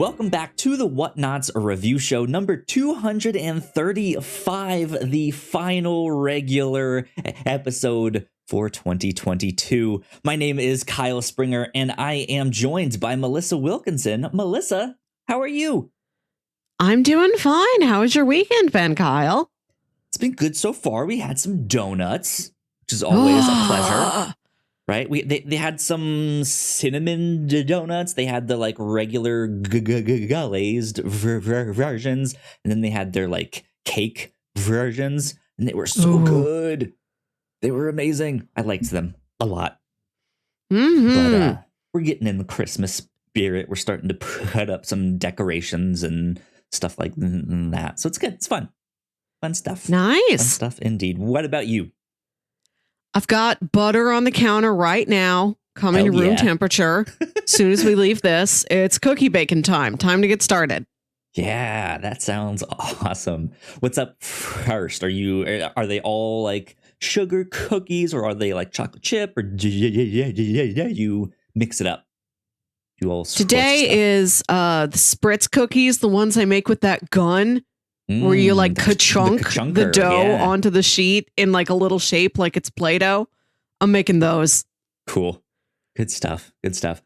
welcome back to the Whatnauts review show number 235, the final regular episode for 2022. My name is Kyle Springer, and I am joined by Melissa Wilkinson. Melissa, how are you? I'm doing fine. How was your weekend, Ben Kyle? It's been good so far. We had some donuts, which is always a pleasure. Right? They had some cinnamon donuts. They had the like regular glazed versions, and then they had their like cake versions, and they were so good. They were amazing. I liked them a lot. But we're getting in the Christmas spirit. We're starting to put up some decorations and stuff like that. So it's good. It's fun. Fun stuff. Nice. Fun stuff indeed. What about you? I've got butter on the counter right now, coming to room temperature. As soon as we leave this, it's cookie baking time. Time to get started. Yeah, that sounds awesome. What's up first? Are they all like sugar cookies, or are they like chocolate chip, or you mix it up? You all Today is the Spritz cookies, the ones I make with that gun. Where you like ka-chunk the dough onto the sheet in like a little shape like it's Play-Doh. I'm making those. Cool. Good stuff. Good stuff.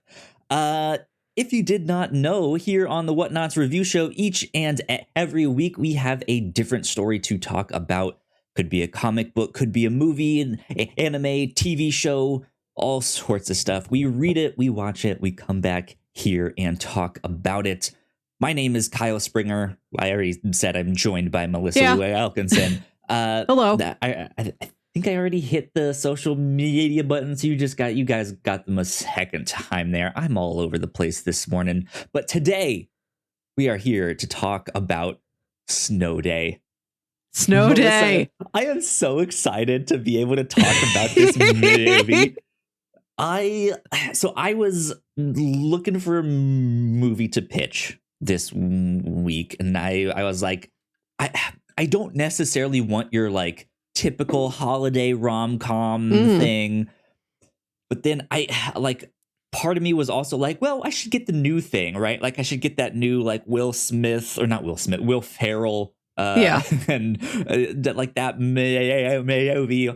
If you did not know, here on the Whatnauts review show, each and every week we have a different story to talk about. Could be a comic book, could be a movie, an anime, TV show, all sorts of stuff. We read it, we watch it, we come back here and talk about it. My name is Kyle Springer. I already said I'm joined by Melissa Wilkinson. Hello. I think I already hit the social media buttons. You guys got them a second time there. I'm all over the place this morning. But today, we are here to talk about Snow Day. Snow Day. I am so excited to be able to talk about this movie. I was looking for a movie to pitch this week, and I was like, I don't necessarily want your like typical holiday rom-com thing, but then part of me was also like, well, I should get the new thing, right? Like I should get that new like Will Ferrell and like that movie.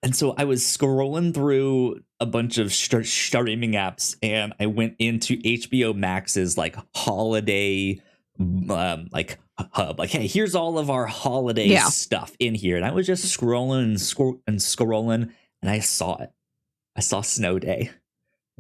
And so I was scrolling through a bunch of streaming apps, and I went into HBO Max's like holiday like hub. Like, hey, here's all of our holiday stuff in here. And I was just scrolling and scrolling, and I saw it. I saw Snow Day.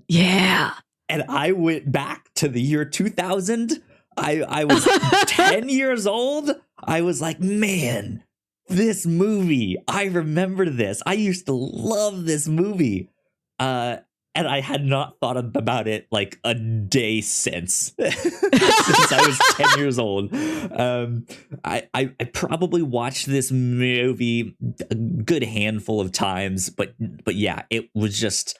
Yeah. And I went back to the year 2000. I was 10 years old. I was like, man, this movie, I remember this. I used to love this movie. And I had not thought about it like a day since I was 10 years old. I probably watched this movie a good handful of times, but yeah, it was just,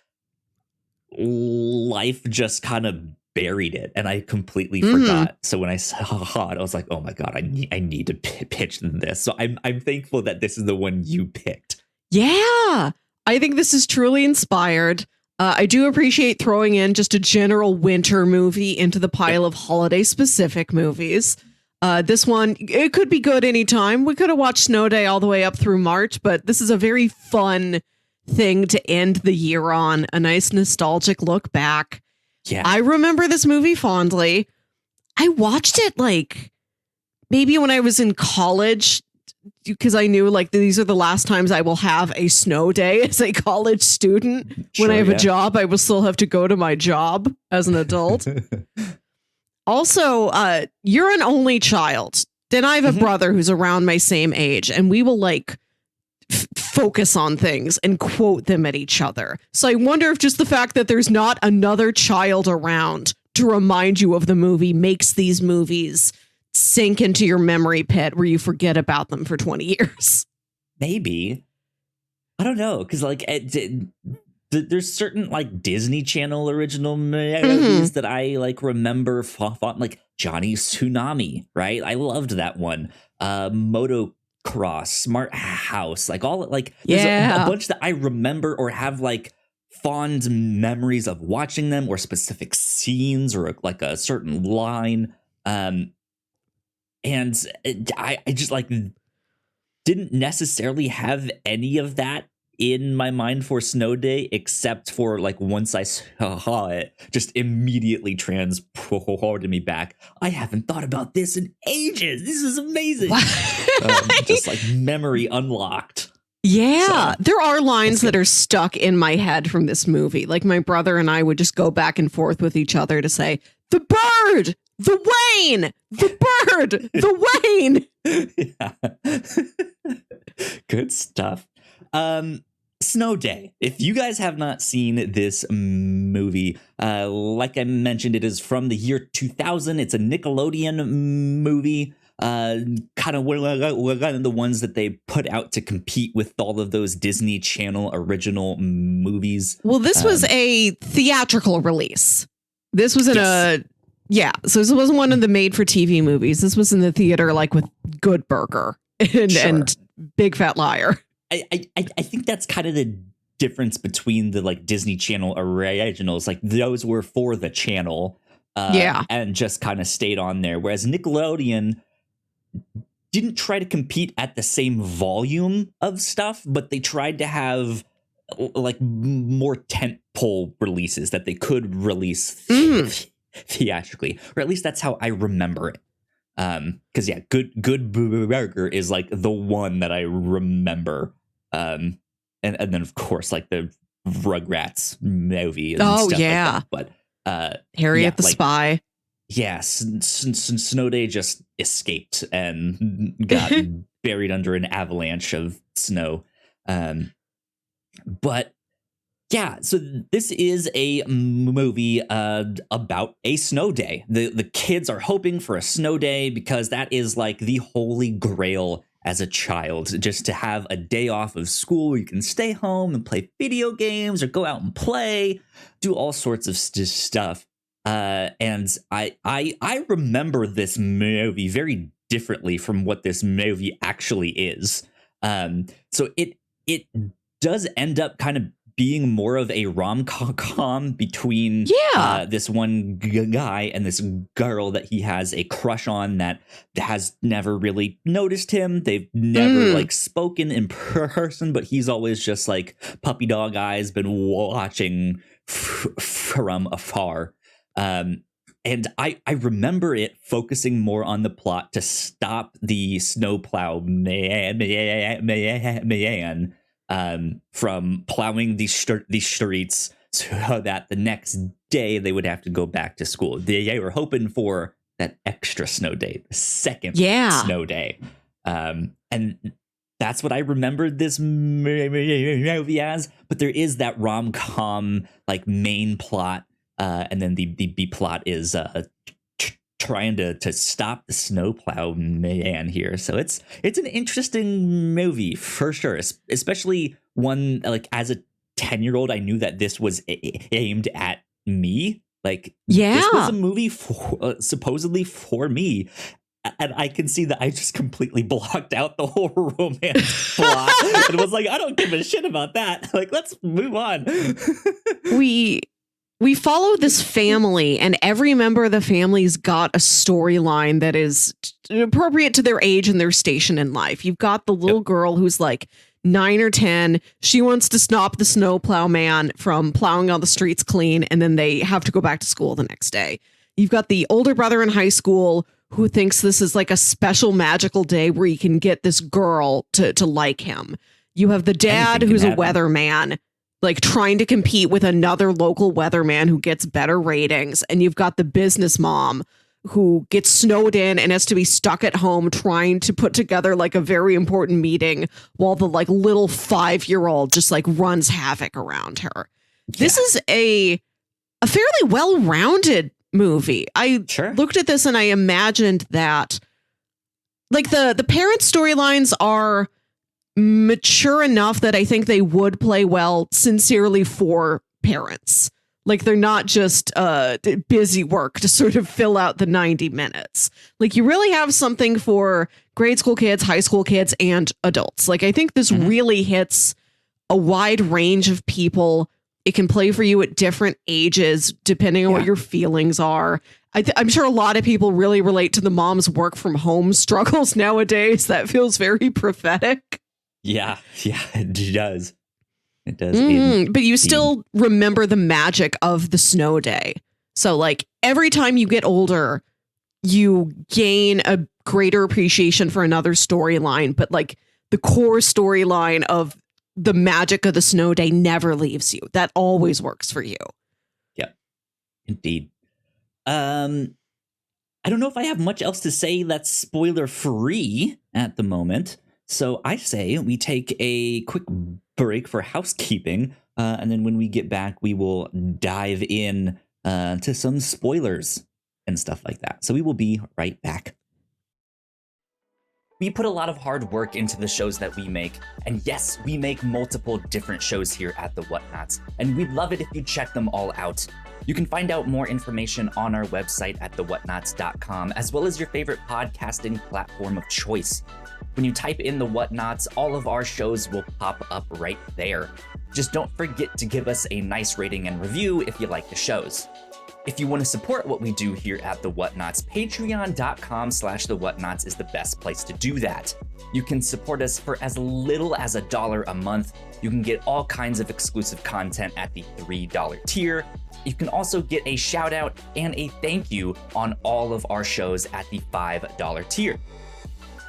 life just kind of buried it, and I completely forgot. So when I saw it, I was like, oh my God, I need to pitch this. So I'm thankful that this is the one you picked. Yeah, I think this is truly inspired. I do appreciate throwing in just a general winter movie into the pile of holiday specific movies. This one, it could be good anytime. We could have watched Snow Day all the way up through March, but this is a very fun thing to end the year on. A nice nostalgic look back. Yeah, I remember this movie fondly. I watched it like maybe when I was in college, because I knew like these are the last times I will have a snow day as a college student. When I have a job, I will still have to go to my job as an adult. Also, you're an only child. Then I have a brother who's around my same age, and we will like focus on things and quote them at each other. So I wonder if just the fact that there's not another child around to remind you of the movie makes these movies sink into your memory pit where you forget about them for 20 years. Maybe. I don't know, because like there's certain like Disney Channel original movies that I like remember, like Johnny Tsunami, right? I loved that one. Motocross, Smart House, like all like there's a bunch that I remember or have like fond memories of watching them, or specific scenes, or like a certain line. And I just like didn't necessarily have any of that in my mind for Snow Day, except for like once I saw it, just immediately transported me back. I haven't thought about this in ages. This is amazing. Just like memory unlocked. Yeah, So, there are lines that are stuck in my head from this movie. Like my brother and I would just go back and forth with each other to say, the bird, the Wayne, the bird, the Wayne. Good stuff. Snow Day. If you guys have not seen this movie, like I mentioned, it is from the year 2000. It's a Nickelodeon movie. Kind of one of the ones that they put out to compete with all of those Disney Channel original movies. Well, this was a theatrical release. This was so this wasn't one of the made for TV movies. This was in the theater, like with Good Burger and Big Fat Liar. I think that's kind of the difference between the like Disney Channel originals. Like those were for the channel, and just kind of stayed on there. Whereas Nickelodeon didn't try to compete at the same volume of stuff, but they tried to have like more tentpole releases that they could release theatrically, or at least that's how I remember it. Because Good Burger is like the one that I remember. And then of course like the Rugrats movie. And stuff like that. But Harriet the Spy. Yes, Snow Day just escaped and got buried under an avalanche of snow. But yeah, so this is a movie about a snow day. The kids are hoping for a snow day because that is like the holy grail as a child, just to have a day off of school where you can stay home and play video games or go out and play, do all sorts of stuff. And I remember this movie very differently from what this movie actually is. So it does end up kind of being more of a rom-com between this one guy and this girl that he has a crush on that has never really noticed him. They've never like spoken in person, but he's always just like puppy dog eyes, been watching from afar. And I remember it focusing more on the plot to stop the Snow Plow Man from plowing these streets so that the next day they would have to go back to school. They were hoping for that extra snow day, the second snow day. And that's what I remembered this movie as. But there is that rom-com like main plot. And then the B plot is trying to stop the snowplow man here. So it's an interesting movie for sure, especially one like as a 10-year-old, I knew that this was aimed at me. Like, this was a movie supposedly for me. And I can see that I just completely blocked out the whole romance plot and was like, I don't give a shit about that. Like, let's move on. We follow this family, and every member of the family's got a storyline that is appropriate to their age and their station in life. You've got the little girl who's like 9 or 10. She wants to stop the snowplow man from plowing all the streets clean, and then they have to go back to school the next day. You've got the older brother in high school who thinks this is like a special magical day where he can get this girl to like him. You have the dad who's a weatherman, like trying to compete with another local weatherman who gets better ratings. And you've got the business mom who gets snowed in and has to be stuck at home trying to put together like a very important meeting while the like little 5-year-old just like runs havoc around her. Yeah. This is a fairly well-rounded movie. I looked at this and I imagined that like the parent storylines are mature enough that I think they would play well sincerely for parents. Like they're not just busy work to sort of fill out the 90 minutes. Like you really have something for grade school kids, high school kids, and adults. Like I think this really hits a wide range of people It can play for you at different ages, depending on what your feelings are. I'm sure a lot of people really relate to the mom's work from home struggles nowadays. That feels very prophetic. Yeah, it does. It does. But you still remember the magic of the snow day. So like every time you get older, you gain a greater appreciation for another storyline. But like the core storyline of the magic of the snow day never leaves you. That always works for you. Yeah, indeed. I don't know if I have much else to say that's spoiler free at the moment. So I say we take a quick break for housekeeping. And then when we get back, we will dive in to some spoilers and stuff like that. So we will be right back. We put a lot of hard work into the shows that we make, and yes, we make multiple different shows here at the Whatnauts, and we'd love it if you check them all out. You can find out more information on our website at thewhatnauts.com, as well as your favorite podcasting platform of choice. When you type in the Whatnauts, all of our shows will pop up right there. Just don't forget to give us a nice rating and review if you like the shows. If you want to support what we do here at The Whatnauts, patreon.com/The Whatnauts is the best place to do that. You can support us for as little as $1 a month. You can get all kinds of exclusive content at the $3 tier. You can also get a shout out and a thank you on all of our shows at the $5 tier.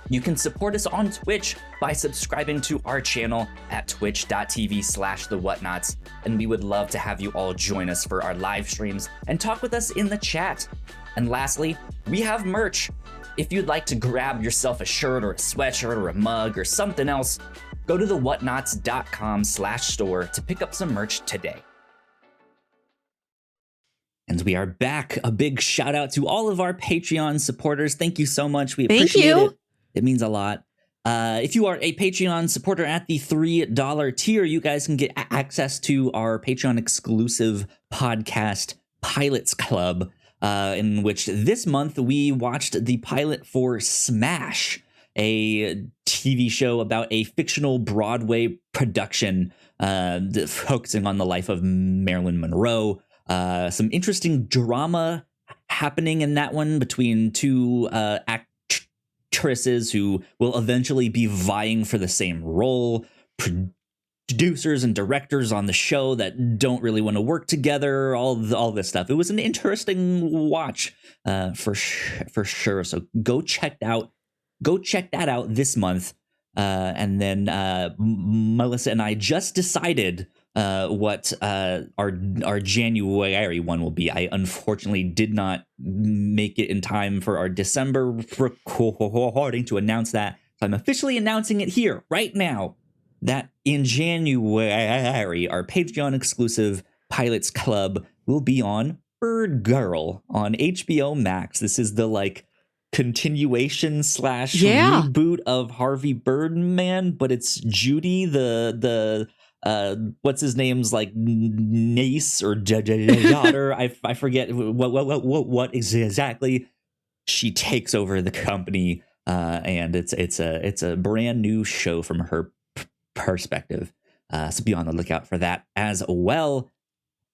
You can support us on Twitch by subscribing to our channel at twitch.tv/The Whatnauts, and we would love to have you all join us for our live streams and talk with us in the chat. And lastly, we have merch. If you'd like to grab yourself a shirt or a sweatshirt or a mug or something else, go to thewhatnauts.com/store to pick up some merch today. And we are back. A big shout out to all of our Patreon supporters. Thank you so much. We appreciate it. It means a lot. If you are a Patreon supporter at the $3 tier, you guys can get access to our Patreon exclusive podcast Pilots Club, in which this month we watched the pilot for Smash, a TV show about a fictional Broadway production focusing on the life of Marilyn Monroe. Some interesting drama happening in that one between two actresses who will eventually be vying for the same role, producers and directors on the show that don't really want to work together, all this stuff. It was an interesting watch for sure. So go check that out this month. And then Melissa and I just decided what our January one will be. I unfortunately did not make it in time for our December recording to announce that. So I'm officially announcing it here right now that in January, our Patreon exclusive Pilots Club will be on Bird Girl on HBO Max. This is the continuation / reboot of Harvey Birdman, but it's Judy, the what's his name's niece or daughter. I forget what exactly. She takes over the company, and it's a brand new show from her perspective. So be on the lookout for that as well.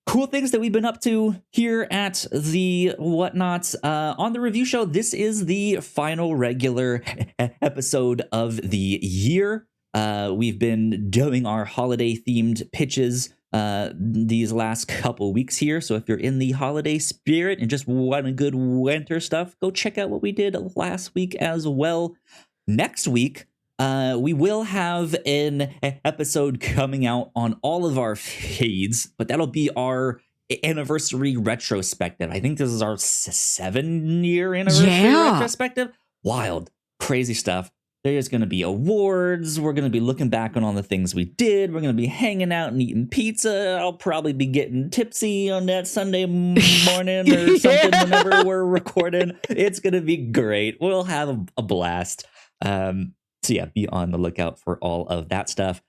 Cool things that we've been up to here at the Whatnauts. On the review show, this is the final regular episode of the year. We've been doing our holiday themed pitches these last couple weeks here. So if you're in the holiday spirit and just want a good winter stuff, go check out what we did last week as well. Next week, we will have an episode coming out on all of our feeds, but that'll be our anniversary retrospective. I think this is our 7-year anniversary retrospective. Wild, crazy stuff. There's going to be awards. We're going to be looking back on all the things we did. We're going to be hanging out and eating pizza. I'll probably be getting tipsy on that Sunday morning or something whenever we're recording. It's going to be great. We'll have a blast. So yeah, be on the lookout for all of that stuff.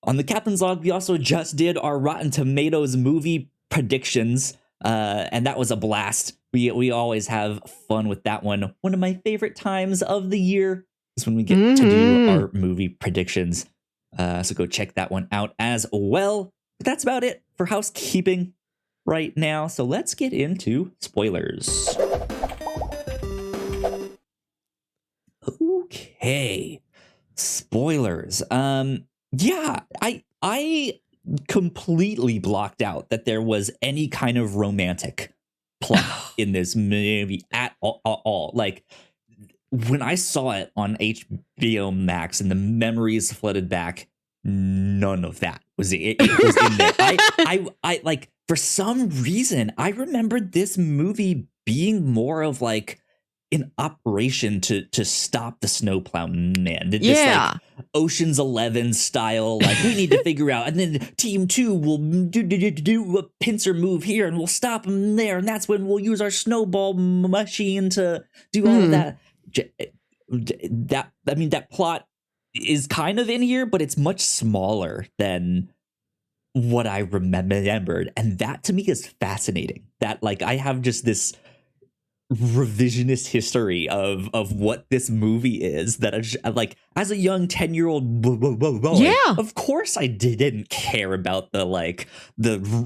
On the Captain's Log, we also just did our Rotten Tomatoes movie predictions, and that was a blast. We always have fun with that one. One of my favorite times of the year is when we get to do our movie predictions. So go check that one out as well. But that's about it for housekeeping right now. So let's get into spoilers. Okay. Spoilers. Yeah, I completely blocked out that there was any kind of romantic plot in this movie at all. Like, when I saw it on HBO Max and the memories flooded back, none of that was it was in there. I like, for some reason I remembered this movie being more of like an operation to stop the Snow Plow Man. This like Ocean's 11 style, like, we need to figure out, and then Team 2 will do a pincer move here, and we'll stop him there, and that's when we'll use our snowball machine to do all of that. That plot is kind of in here, but it's much smaller than what I remembered, and that to me is fascinating. That, like, I have just this revisionist history of what this movie is, that I, like, as a young 10-year-old boy, of course I didn't care about the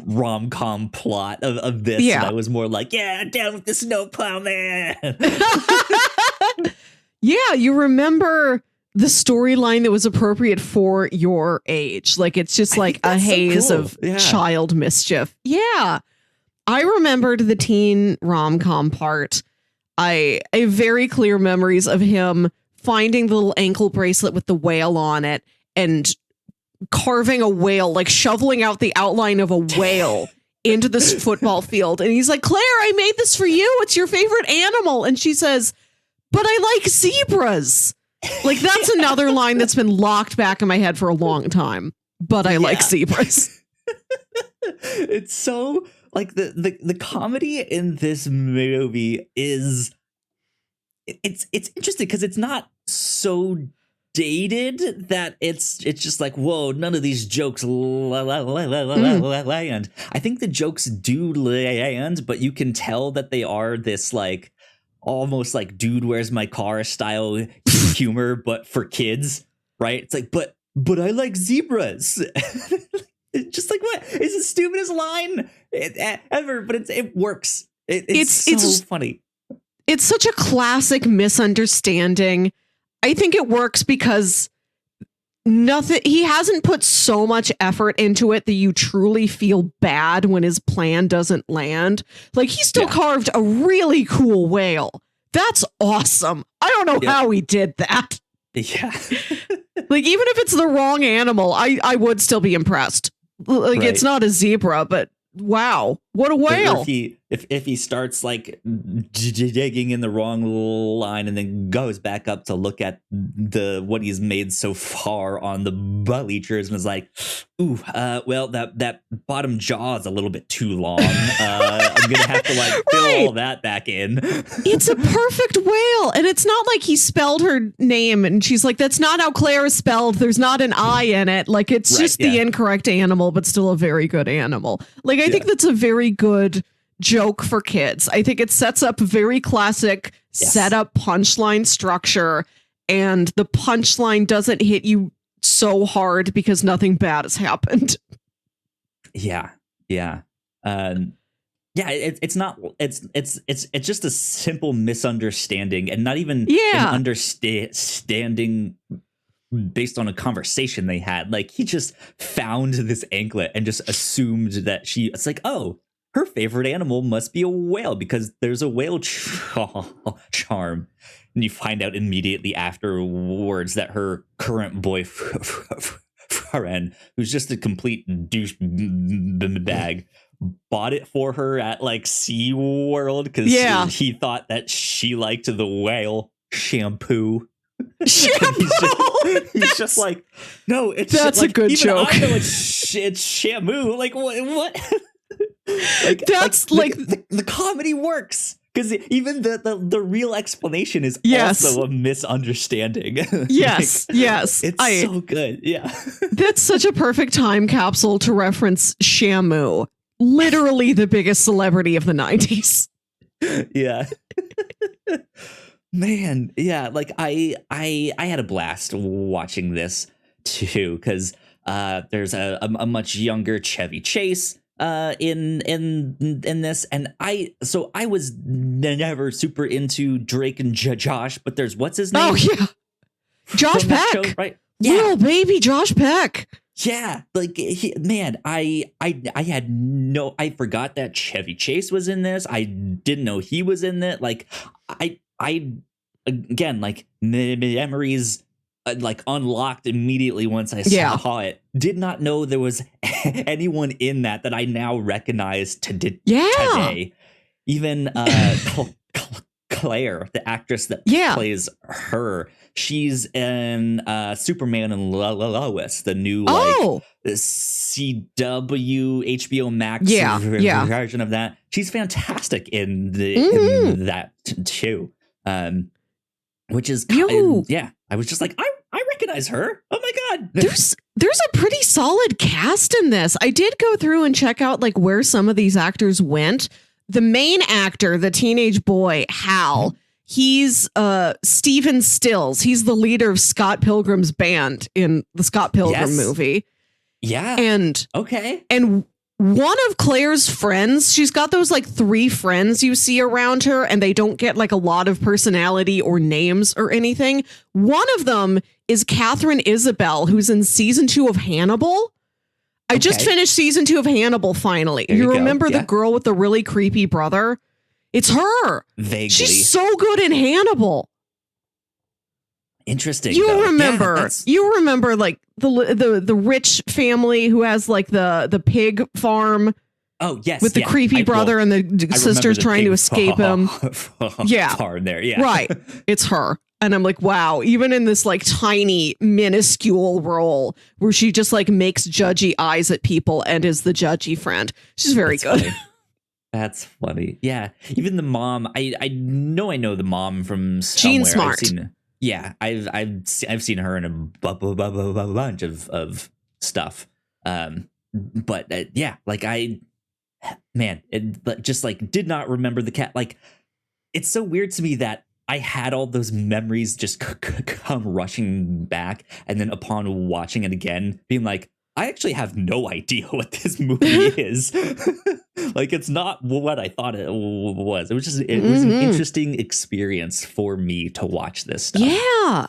rom-com plot of this. And I was more like, yeah, down with the Snow Plow Man. Yeah, you remember the storyline that was appropriate for your age. Like, it's just like a haze of child mischief. Yeah. I remembered the teen rom-com part. I have very clear memories of him finding the little ankle bracelet with the whale on it and carving a whale, like shoveling out the outline of a whale into this football field. And he's like, Claire, I made this for you. It's your favorite animal. And she says, but I like zebras. Like, that's another line that's been locked back in my head for a long time. But I like zebras. It's so, like, the comedy in this movie is, it's interesting because it's not so dated that it's just like, whoa, none of these jokes land. I think the jokes do land, but you can tell that they are this, like, almost like Dude, Where's My Car style humor, but for kids, right? It's like, but I like zebras. It's just like, what? It's the stupidest line ever, but it works. It's funny. It's such a classic misunderstanding. I think it works because he hasn't put so much effort into it that you truly feel bad when his plan doesn't land. Like, he still carved a really cool whale. That's awesome. I don't know how he did that. Yeah. Like, even if it's the wrong animal, I would still be impressed. Like, it's not a zebra, but wow, what a whale. If he starts, like, digging in the wrong line and then goes back up to look at what he's made so far on the bleachers and is like, ooh, well, that bottom jaw is a little bit too long. I'm gonna have to, like, fill all that back in. It's a perfect whale, and it's not like he spelled her name and she's like, that's not how Claire is spelled. There's not an I in it. Like, it's just the incorrect animal, but still a very good animal. Like, I think that's a very good joke for kids. I think it sets up very classic setup punchline structure, and the punchline doesn't hit you so hard because nothing bad has happened. It's not. It's just a simple misunderstanding, and not even an understanding based on a conversation they had. Like, he just found this anklet and just assumed that it's like, oh, her favorite animal must be a whale because there's a whale charm. And you find out immediately afterwards that her current boyfriend, who's just a complete douchebag, bought it for her at, like, SeaWorld because he thought that she liked the whale shampoo. He's just like, no, that's like, a good joke. I know it's shampoo. Like, what? That's like the comedy works because even the real explanation is also a misunderstanding. Yes, it's so good. Yeah, that's such a perfect time capsule to reference Shamu, literally the biggest celebrity of the 90s. Yeah. Man, yeah, like I had a blast watching this too, because there's a much younger Chevy Chase in this, and I was never super into Drake and Josh, but there's what's his name? Oh yeah, Josh from that Peck, show, right? little baby Josh Peck. Yeah, like man, I had I forgot that Chevy Chase was in this. I didn't know he was in it. Like I again, like memories like unlocked immediately once I saw it. Did not know there was anyone in that I now recognize today. Even Claire, the actress that plays her, she's in Superman and Lois, the new CW HBO Max version of that. She's fantastic in in that too. Which is I was just like, I recognize her. Oh my god. There's a pretty solid cast in this. I did go through and check out like where some of these actors went. The main actor, the teenage boy, Hal, he's Stephen Stills. He's the leader of Scott Pilgrim's band in the Scott Pilgrim movie. Yeah. And one of Claire's friends, she's got those like 3 friends you see around her, and they don't get like a lot of personality or names or anything. One of them is Catherine Isabel, who's in season 2 of Hannibal. I just finished season 2 of Hannibal finally. You remember the girl with the really creepy brother? It's her. Vaguely. She's so good in Hannibal. Interesting. You remember like the rich family who has like the pig farm. Oh yes, with the creepy brother and the sisters trying to escape him. Farm there, right. It's her. And I'm like, wow, even in this like tiny, minuscule role where she just like makes judgy eyes at people and is the judgy friend. She's very good. Funny. That's funny. Yeah. Even the mom, I know the mom from somewhere. Jean Smart. I've seen her in a bunch of stuff. But like it just like did not remember the cat. Like, it's so weird to me that I had all those memories just come rushing back, and then upon watching it again, being like, I actually have no idea what this movie is. Like, it's not what I thought it was. It was just was an interesting experience for me to watch this stuff. Yeah.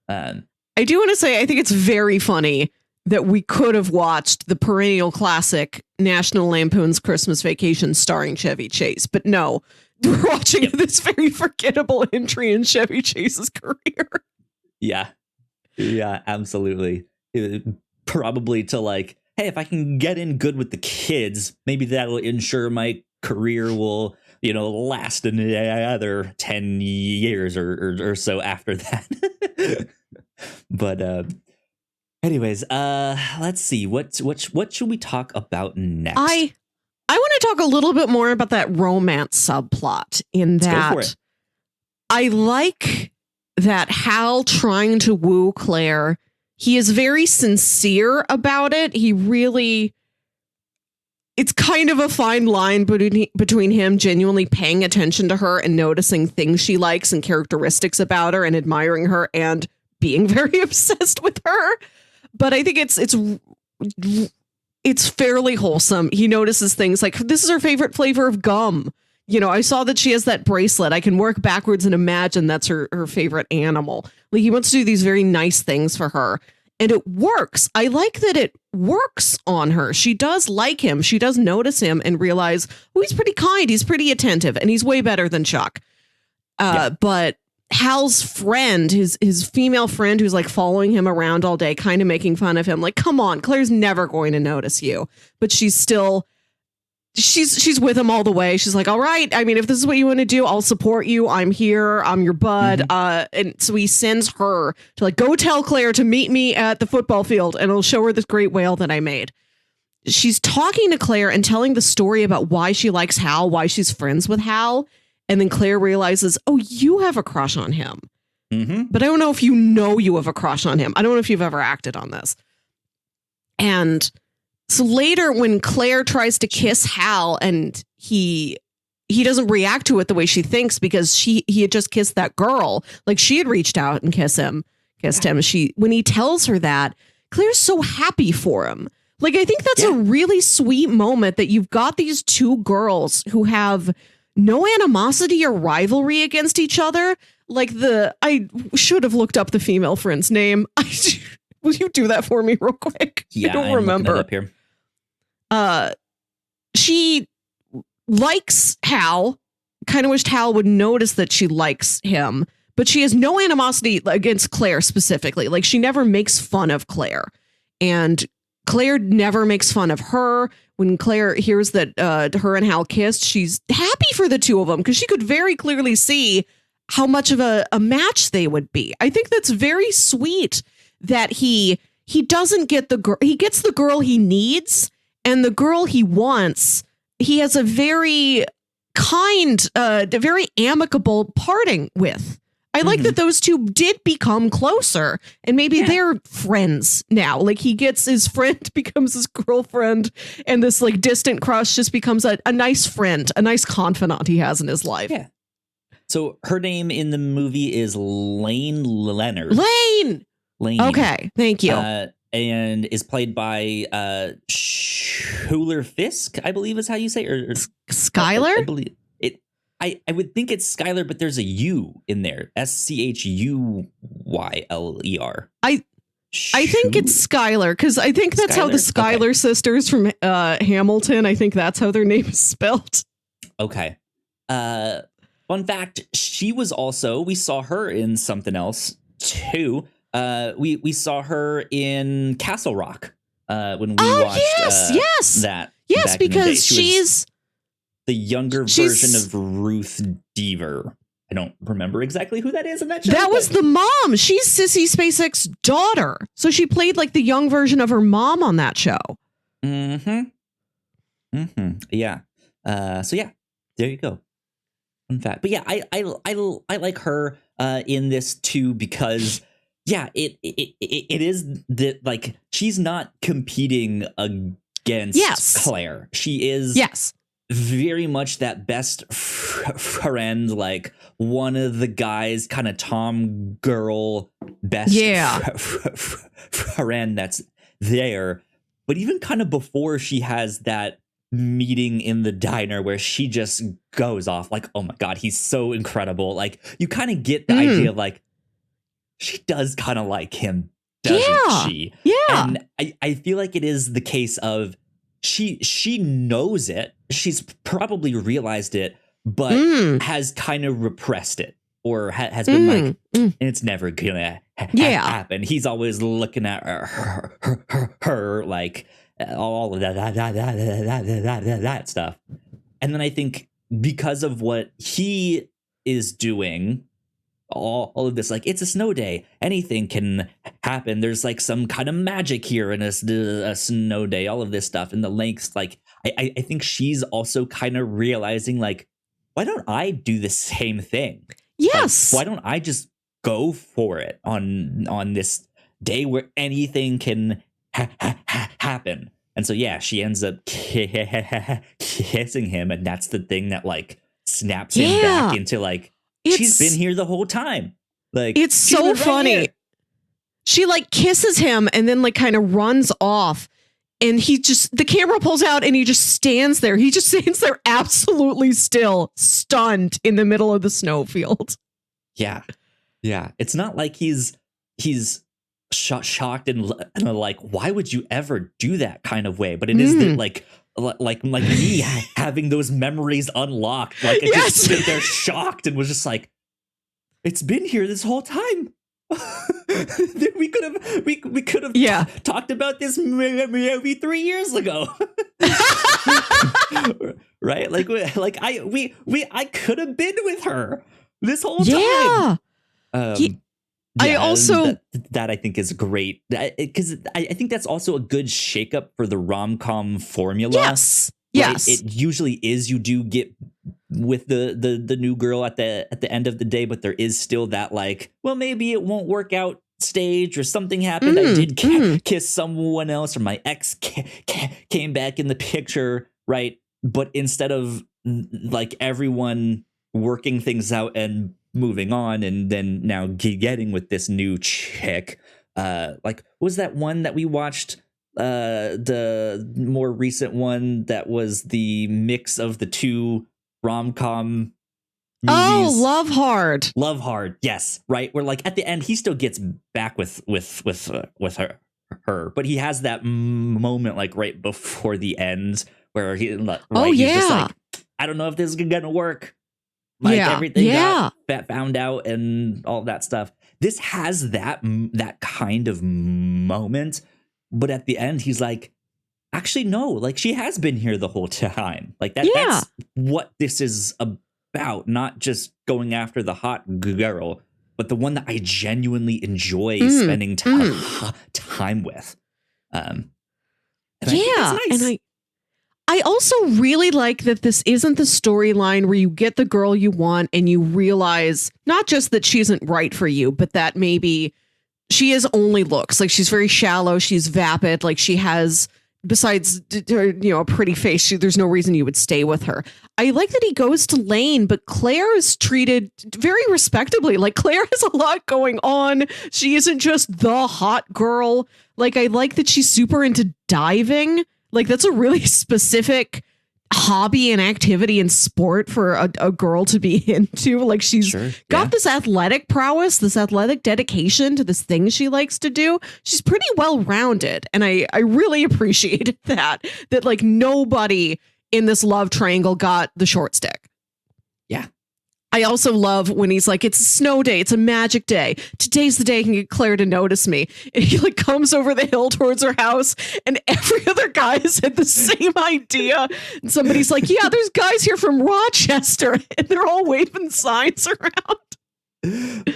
I do want to say, I think it's very funny that we could have watched the perennial classic National Lampoon's Christmas Vacation starring Chevy Chase, but no. We're watching this very forgettable entry in Chevy Chase's career. Yeah, absolutely. Probably to like, hey, if I can get in good with the kids, maybe that'll ensure my career will, last another 10 years or so after that. But anyways, let's see. What should we talk about next? I want to talk a little bit more about that romance subplot in that. Let's go for it. I like that Hal trying to woo Claire. He is very sincere about it. It's kind of a fine line between him genuinely paying attention to her and noticing things she likes and characteristics about her and admiring her and being very obsessed with her. But I think it's fairly wholesome. He notices things like, this is her favorite flavor of gum. I saw that she has that bracelet. I can work backwards and imagine that's her favorite animal. Like, he wants to do these very nice things for her. And it works. I like that it works on her. She does like him. She does notice him and realize, oh, he's pretty kind. He's pretty attentive. And he's way better than Chuck. But Hal's friend, his female friend who's like following him around all day, kind of making fun of him. Like, come on, Claire's never going to notice you. But she's with him all the way. She's like, all right, I mean, if this is what you want to do, I'll support you. I'm here. I'm your bud. And so he sends her to like, go tell Claire to meet me at the football field and I'll show her this great whale that I made. She's talking to Claire and telling the story about why she likes Hal, why she's friends with Hal. And then Claire realizes, oh, you have a crush on him. But I don't know if you have a crush on him. I don't know if you've ever acted on this. And so later when Claire tries to kiss Hal and he doesn't react to it the way she thinks because he had just kissed that girl. Like, she had reached out and kissed him. When he tells her that, Claire's so happy for him. Like, I think that's a really sweet moment that you've got these two girls who have no animosity or rivalry against each other. Like I should have looked up the female friend's name. Will you do that for me real quick? Yeah, I don't I'm remember. looking it up here. She likes Hal. Kind of wished Hal would notice that she likes him, but she has no animosity against Claire specifically. Like, she never makes fun of Claire, and Claire never makes fun of her. When Claire hears that her and Hal kissed, she's happy for the two of them because she could very clearly see how much of a match they would be. I think that's very sweet that he doesn't get the girl. He gets the girl he needs, and the girl he wants, he has a very kind, very amicable parting with. I like that those two did become closer, and maybe they're friends now. Like, he gets his friend becomes his girlfriend, and this like distant crush just becomes a nice friend, a nice confidant he has in his life. Yeah. So her name in the movie is Lane Leonard. Lane. Okay, thank you. And is played by Schuler Fisk, I believe is how you say it. Or Skylar? I believe it. I would think it's Skylar, but there's a U in there. SCHUYLER. I think it's Skylar, because I think that's how the Skylar sisters from Hamilton, I think that's how their name is spelled. Okay. Fun fact, we saw her in something else too. We saw her in Castle Rock when we watched that. Yes, because she's the younger version of Ruth Deaver. I don't remember exactly who that is in that show. That was the mom. She's Sissy Spacek's daughter. So she played like the young version of her mom on that show. Yeah. So yeah, there you go. Fun fact. But yeah, I like her in this too because it is that, like, she's not competing against Claire. She is very much that best friend, like one of the guys, kind of Tom girl best friend that's there. But even kind of before she has that meeting in the diner where she just goes off like, oh my God, he's so incredible. Like, you kind of get the idea of like, she does kind of like him, doesn't she? Yeah. And I feel like it is the case of she knows it. She's probably realized it, but has kind of repressed it, or has been like, it's never gonna happen. He's always looking at her like all of that stuff. And then I think because of what he is doing, all of this, like, it's a snow day, anything can happen, there's like some kind of magic here in a snow day, all of this stuff, and the lengths, like I think she's also kind of realizing, like, why don't I do the same thing? Yes. Like, why don't I just go for it on this day where anything can happen? And so she ends up kissing him, and that's the thing that like snaps him back into like, she's been here the whole time. Like, it's so funny. She like kisses him and then like kind of runs off, and the camera pulls out and he just stands there. He just stands there absolutely still, stunned in the middle of the snowfield. Yeah. Yeah. It's not like he's shocked and like, why would you ever do that kind of way? But it is that like me having those memories unlocked. Like, it just stood there shocked and was just like, it's been here this whole time. we could have talked about this maybe 3 years ago. Right? Like I could have been with her this whole time. I also that I think is great, because I think that's also a good shakeup for the rom-com formula. Yes. Right? Yes, it usually is. You do get with the new girl at the end of the day, but there is still that like, well, maybe it won't work out stage, or something happened. I did kiss someone else, or my ex came back in the picture, right? But instead of like everyone working things out and moving on, and then now getting with this new chick, like, what was that one that we watched the more recent one that was the mix of the two rom-com movies. Oh, Love Hard. Love Hard, yes, right. Where like at the end he still gets back with her, but he has that moment like right before the end where he right, he's just like, I don't know if this is gonna work. Like everything got found out and all that stuff. This has that kind of moment, but at the end he's like, actually no, like she has been here the whole time. Like that's what this is about, not just going after the hot girl, but the one that I genuinely enjoy spending time with. And I also really like that this isn't the storyline where you get the girl you want and you realize not just that she isn't right for you, but that maybe she is only looks. Like she's very shallow, she's vapid, like she has, besides a pretty face, there's no reason you would stay with her. I like that he goes to Lane, but Claire is treated very respectably. Like Claire has a lot going on. She isn't just the hot girl. Like I like that she's super into diving. Like that's a really specific hobby and activity and sport for a girl to be into. Like she's got this athletic prowess, this athletic dedication to this thing she likes to do. She's pretty well rounded. And I really appreciated that like nobody in this love triangle got the short stick. Yeah. I also love when he's like, it's a snow day. It's a magic day. Today's the day I can get Claire to notice me. And he like comes over the hill towards her house and every other guy has had the same idea. And somebody's like, yeah, there's guys here from Rochester and they're all waving signs around.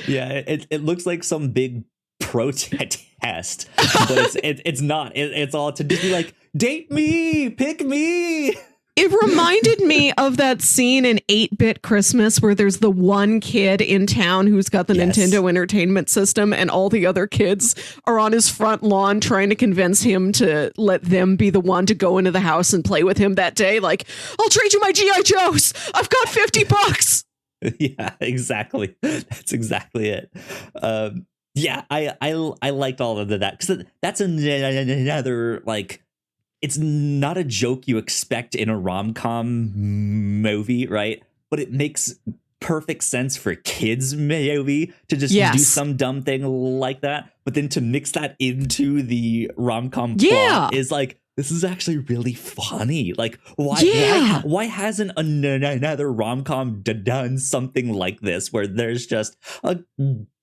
Yeah, it looks like some big protest, but it's not. It's all to just be like, date me, pick me. It reminded me of that scene in 8-Bit Christmas where there's the one kid in town who's got the Nintendo Entertainment System and all the other kids are on his front lawn trying to convince him to let them be the one to go into the house and play with him that day. Like, I'll trade you my G.I. Joes. I've got $50. Yeah, exactly. That's exactly it. Yeah, I liked all of that because that's another like, it's not a joke you expect in a rom-com movie, right? But it makes perfect sense for a kids movie to just do some dumb thing like that. But then to mix that into the rom-com plot is like, this is actually really funny. Like, why hasn't another rom-com done something like this where there's just a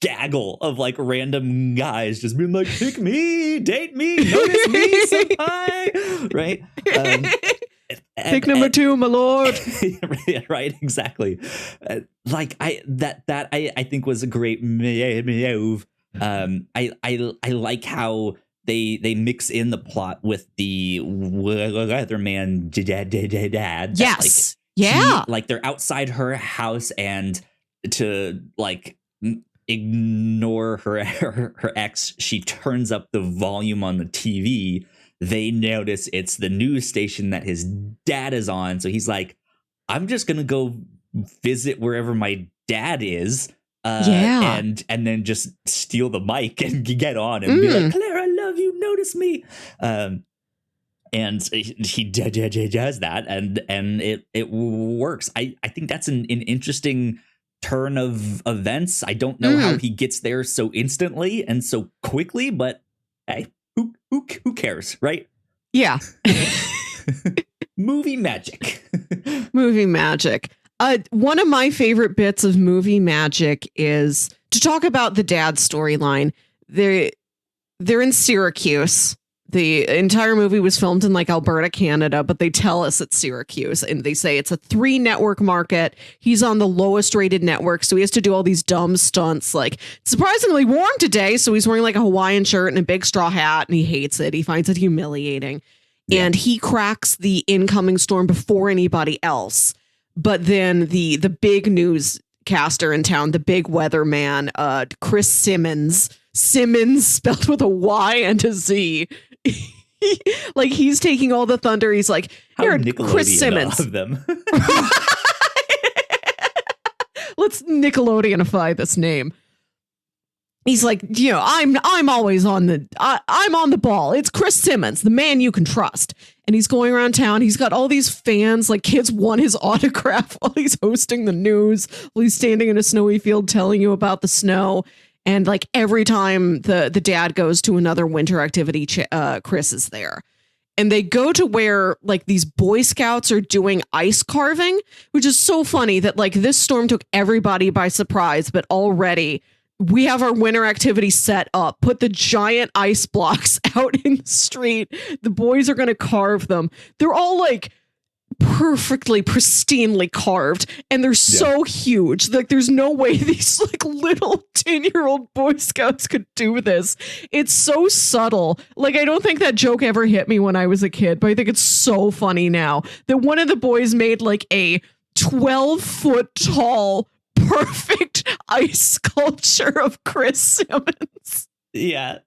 gaggle of like random guys just being like, pick me, date me, notice me, senpai, right? Pick number 2, my lord. Right, exactly. Like I think was a great move. I like how they mix in the plot with the weatherman dad. Yes. Like they're outside her house and to like ignore her ex, she turns up the volume on the TV. They notice it's the news station that his dad is on. So he's like, I'm just going to go visit wherever my dad is. And then just steal the mic and get on and be like, Claire, I love you. Notice me. And he does that and it works. I think that's an interesting turn of events. I don't know how he gets there so instantly and so quickly, but hey, who cares, right? Yeah. Movie magic. Movie magic. One of my favorite bits of movie magic is to talk about the dad storyline. They're in Syracuse. The entire movie was filmed in like Alberta, Canada, but they tell us it's Syracuse and they say it's a 3-network market. He's on the lowest rated network, so he has to do all these dumb stunts. Like, it's surprisingly warm today, so he's wearing like a Hawaiian shirt and a big straw hat, and he hates it. He finds it humiliating. Yeah. And he cracks the incoming storm before anybody else. But then the big newscaster in town, the big weatherman, Chris Simmons spelled with a Y and a Z. Like he's taking all the thunder. He's like, here, Chris Simmons. Of them. Let's Nickelodeonify this name. he's like, I'm always I'm on the ball. It's Chris Simmons, the man you can trust. And he's going around town. He's got all these fans, like kids want his autograph while he's hosting the news, while he's standing in a snowy field telling you about the snow. And like every time the dad goes to another winter activity, Chris is there. And they go to where like these Boy Scouts are doing ice carving, which is so funny that like this storm took everybody by surprise. But already we have our winter activity set up, put the giant ice blocks out in the street. The boys are going to carve them. They're all like perfectly pristinely carved, and they're so huge. Like there's no way these like little 10-year-old Boy Scouts could do this. It's so subtle. Like I don't think that joke ever hit me when I was a kid, but I think it's so funny now that one of the boys made like a 12-foot tall perfect ice sculpture of Chris Simmons. Yeah,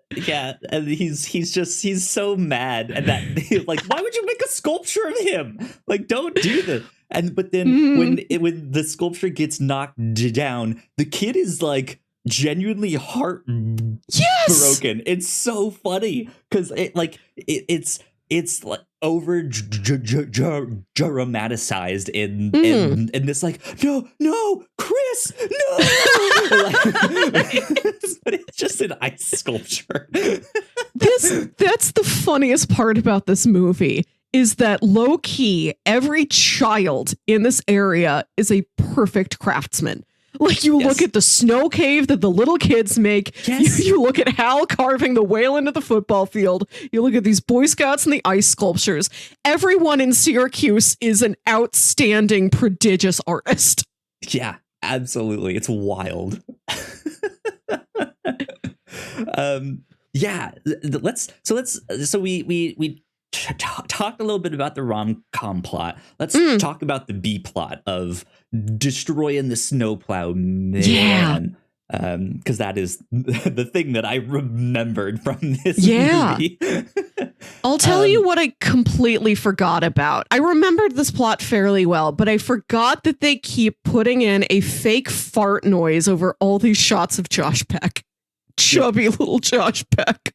and he's so mad, and that like, why would you make a sculpture of him? Like, don't do this. But then when the sculpture gets knocked down, the kid is like genuinely heartbroken. It's so funny because it's like over dramatized in this like no Chris no but it's just an ice sculpture. That's the funniest part about this movie is that low key every child in this area is a perfect craftsman. Like you look at the snow cave that the little kids make. You look at Hal carving the whale into the football field. You look at these Boy Scouts and the ice sculptures. Everyone in Syracuse is an outstanding, prodigious artist. Yeah, absolutely. It's wild. So we talked a little bit about the rom-com plot. Let's talk about the B plot of destroying the Snow Plow Man. Because that is the thing that I remembered from this movie. I'll tell you what I completely forgot about. I remembered this plot fairly well, but I forgot that they keep putting in a fake fart noise over all these shots of Josh Peck. Chubby little Josh Peck.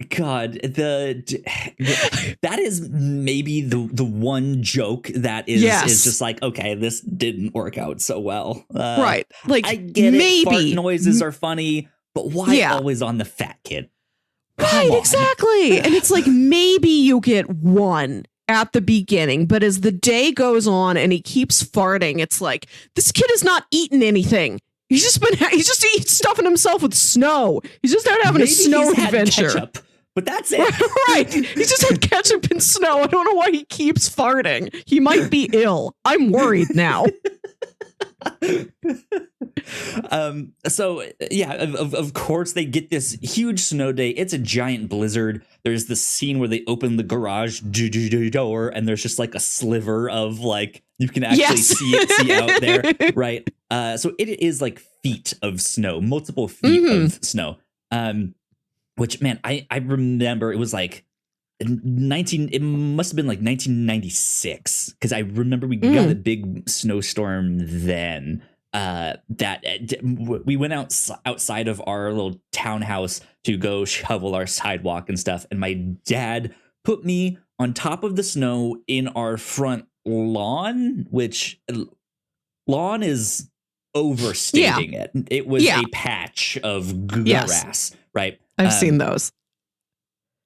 God, that is maybe the one joke that is just like, okay, this didn't work out so well. Right. Like I get it. Fart noises are funny, but why always on the fat kid? Right, exactly. And it's like maybe you get one at the beginning, but as the day goes on and he keeps farting, it's like this kid has not eaten anything. He's just stuffing himself with snow. He's just out having a snow adventure. Ketchup, but that's it. Right. He just had ketchup and snow. I don't know why he keeps farting. He might be ill. I'm worried now. Of course they get this huge snow day. It's a giant blizzard. There's this scene where they open the garage door and there's just like a sliver of like you can actually see out there, right? So it is like feet of snow, multiple feet of snow. Which man, I remember it was like it must have been like 1996 because I remember we got a big snowstorm then. We went outside of our little townhouse to go shovel our sidewalk and stuff, and my dad put me on top of the snow in our front lawn, which lawn is overstating it. It was a patch of grass, right? I've seen those.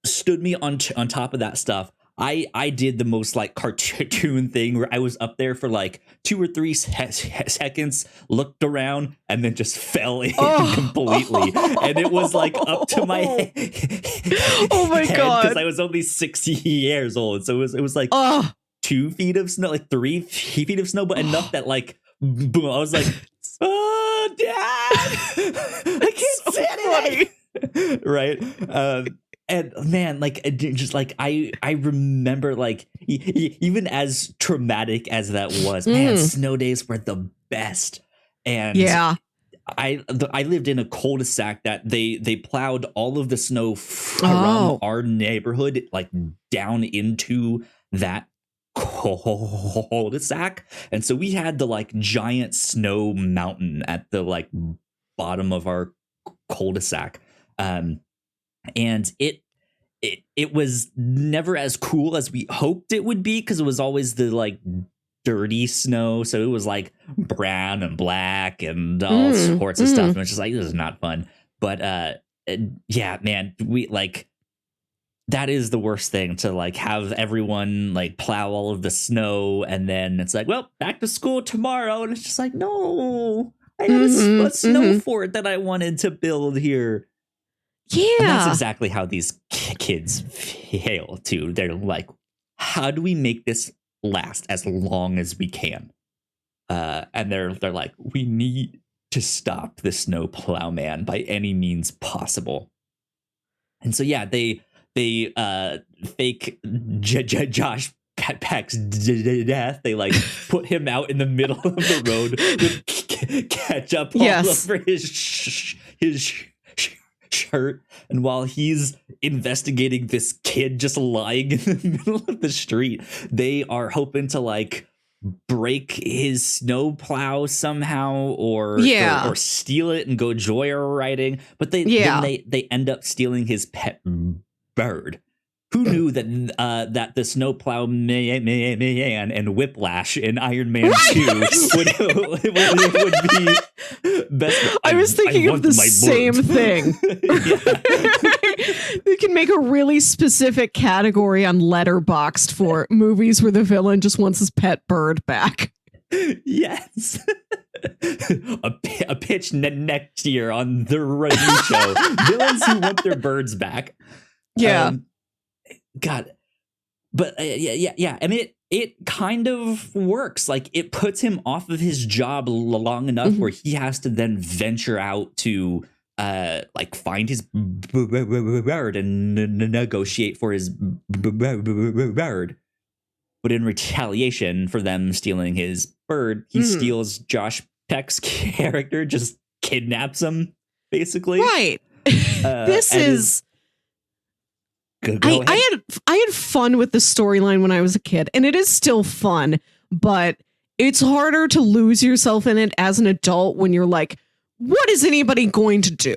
Stood me on top of that stuff. I did the most like cartoon thing where I was up there for like 2 or 3 seconds, looked around, and then just fell in completely. And it was like up to my head. Oh my God. Because I was only 60 years old. So it was like 2 feet of snow, like 3 feet of snow, but enough that like, boom, I was like, oh, Dad, I can't sit it. Right. And man, like just like I remember like even as traumatic as that was, man, snow days were the best. And I lived in a cul-de-sac that they plowed all of the snow from our neighborhood like down into that cul-de-sac, and so we had the like giant snow mountain at the like bottom of our cul-de-sac. And it was never as cool as we hoped it would be, because it was always the like dirty snow. So it was like brown and black and all sorts of stuff. And it's just like, this is not fun. But yeah, man, we like, that is the worst thing, to like have everyone like plow all of the snow, and then it's like, well, back to school tomorrow, and it's just like, no, I had a snow fort that I wanted to build here. Yeah, and that's exactly how these kids feel too. They're like, how do we make this last as long as we can? And they're like, we need to stop the Snow Plow Man by any means possible. And so yeah, they fake Josh Peck's death. They like put him out in the middle of the road with ketchup all over his shirt, and while he's investigating this kid just lying in the middle of the street, they are hoping to like break his snow plow somehow, or steal it and go joyriding. But they end up stealing his pet bird. Who knew that the Snow Plow Man and Whiplash in Iron Man 2 would be best? I was thinking of the same thing. They can make a really specific category on Letterboxd for movies where the villain just wants his pet bird back. Yes. a pitch next year on the review show. Villains who want their birds back. Yeah. God, but yeah. I mean, it kind of works. Like, it puts him off of his job long enough where he has to then venture out to like find his bird and negotiate for his bird. But in retaliation for them stealing his bird, he steals Josh Peck's character, just kidnaps him, basically. Right. This is. I had fun with the storyline when I was a kid, and it is still fun, but it's harder to lose yourself in it as an adult when you're like, what is anybody going to do?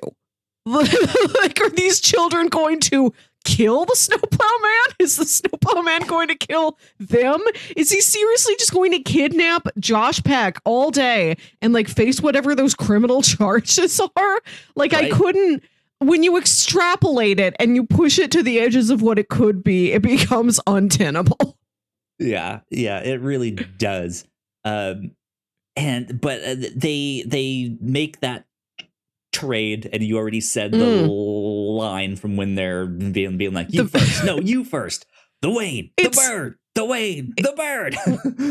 Like, are these children going to kill the Snowplow Man? Is the Snowplow Man going to kill them? Is he seriously just going to kidnap Josh Peck all day and like face whatever those criminal charges are? Like, right. I couldn't. When you extrapolate it and you push it to the edges of what it could be, it becomes untenable. Yeah, it really does. But they make that trade, and you already said the line from when they're being like, you first. No, you first. The Wayne, the bird. The Wayne, the bird.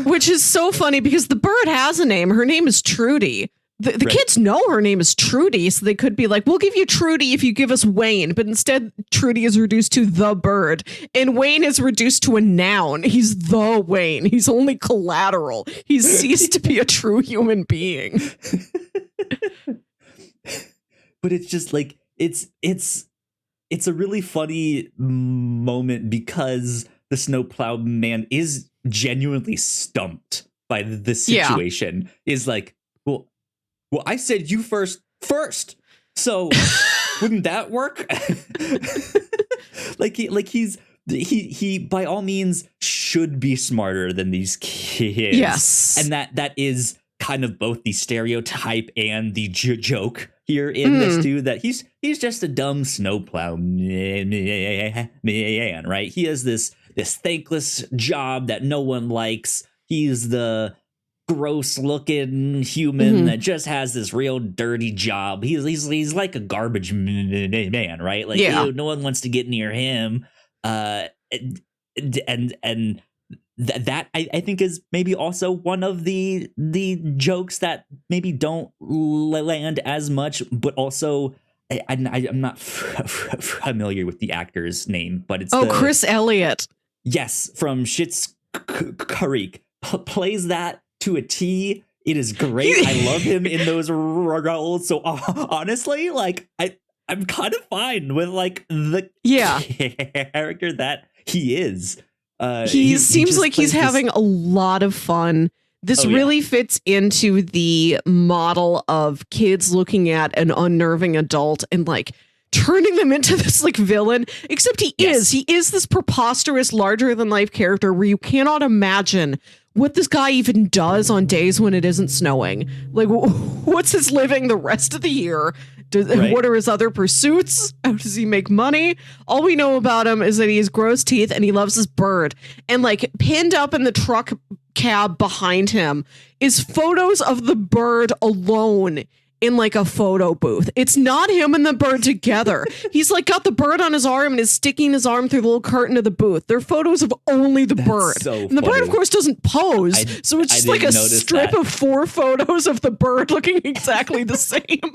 Which is so funny because the bird has a name. Her name is Trudy. The kids know her name is Trudy, so they could be like, we'll give you Trudy if you give us Wayne. But instead, Trudy is reduced to the bird. And Wayne is reduced to a noun. He's the Wayne. He's only collateral. He's ceased to be a true human being. But it's just like, it's a really funny moment because the Snowplow Man is genuinely stumped by the situation. Is like, well, I said you first, so wouldn't that work? he by all means should be smarter than these kids. Yes, and that is kind of both the stereotype and the joke here in this too. That he's just a dumb snowplow man, right? He has this thankless job that no one likes. He's the gross looking human that just has this real dirty job. He's like a garbage man, right? Like, no one wants to get near him. That I think is maybe also one of the jokes that maybe don't land as much, but also I'm not familiar with the actor's name, but it's Chris Elliott. Yes, from Schitt's Creek plays that to a T. It is great. I love him in those roles. So honestly, like I'm kind of fine with like the character that he is. He seems like he's having a lot of fun. This Oh, yeah. really fits into the model of kids looking at an unnerving adult and like turning them into this like villain, except he Yes. is this preposterous larger than life character where you cannot imagine what this guy even does on days when it isn't snowing. Like, what's his living the rest of the year? Right. What are his other pursuits? How does he make money? All we know about him is that he has gross teeth and he loves his bird. And like pinned up in the truck cab behind him is photos of the bird alone in like a photo booth. It's not him and the bird together. He's like got the bird on his arm and is sticking his arm through the little curtain of the booth. They're photos of only the bird. So and the bird, of course, doesn't pose. So it's just like a strip of 4 photos of the bird looking exactly the same.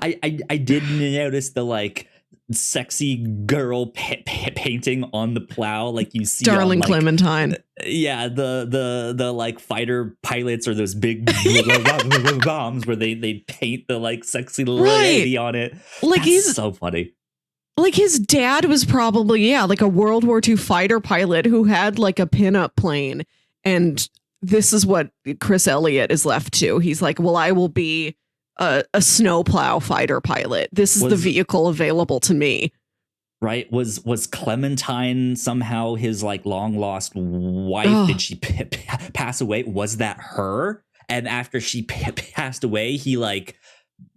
I did notice the like sexy girl painting on the plow, like you see Darling on, like, Clementine. Yeah, the like fighter pilots or those big bombs where they paint the like sexy lady on it. Like That's so funny. Like his dad was probably like a World War II fighter pilot who had like a pinup plane, and this is what Chris Elliott is left to. He's like, well, I will be a snowplow fighter pilot. This is the vehicle available to me. Right? Was Clementine somehow his like long lost wife? Did she pass away? Was that her? And after she passed away, he like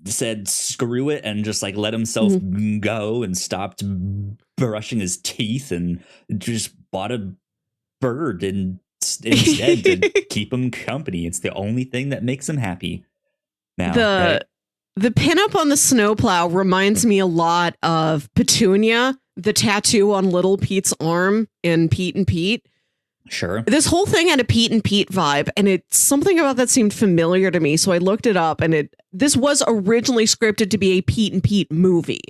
said screw it and just like let himself go and stopped brushing his teeth and just bought a bird instead to keep him company. It's the only thing that makes him happy. Now, the pinup on the snowplow reminds me a lot of Petunia, the tattoo on Little Pete's arm in Pete and Pete. Sure. This whole thing had a Pete and Pete vibe, and it's something about that seemed familiar to me. So I looked it up, and this was originally scripted to be a Pete and Pete movie.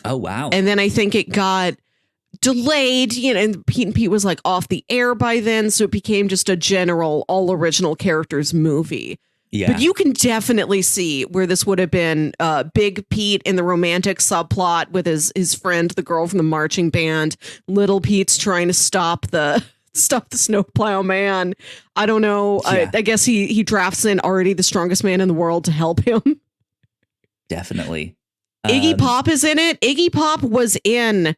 Oh, wow. And then I think it got delayed, and Pete and Pete was like off the air by then. So it became just a general all original characters movie. Yeah. But you can definitely see where this would have been Big Pete in the romantic subplot with his friend, the girl from the marching band. Little Pete's trying to stop the Snow Plow Man. I don't know. Yeah. I guess he drafts in already the strongest man in the world to help him. Definitely. Iggy Pop is in it. Iggy Pop was in,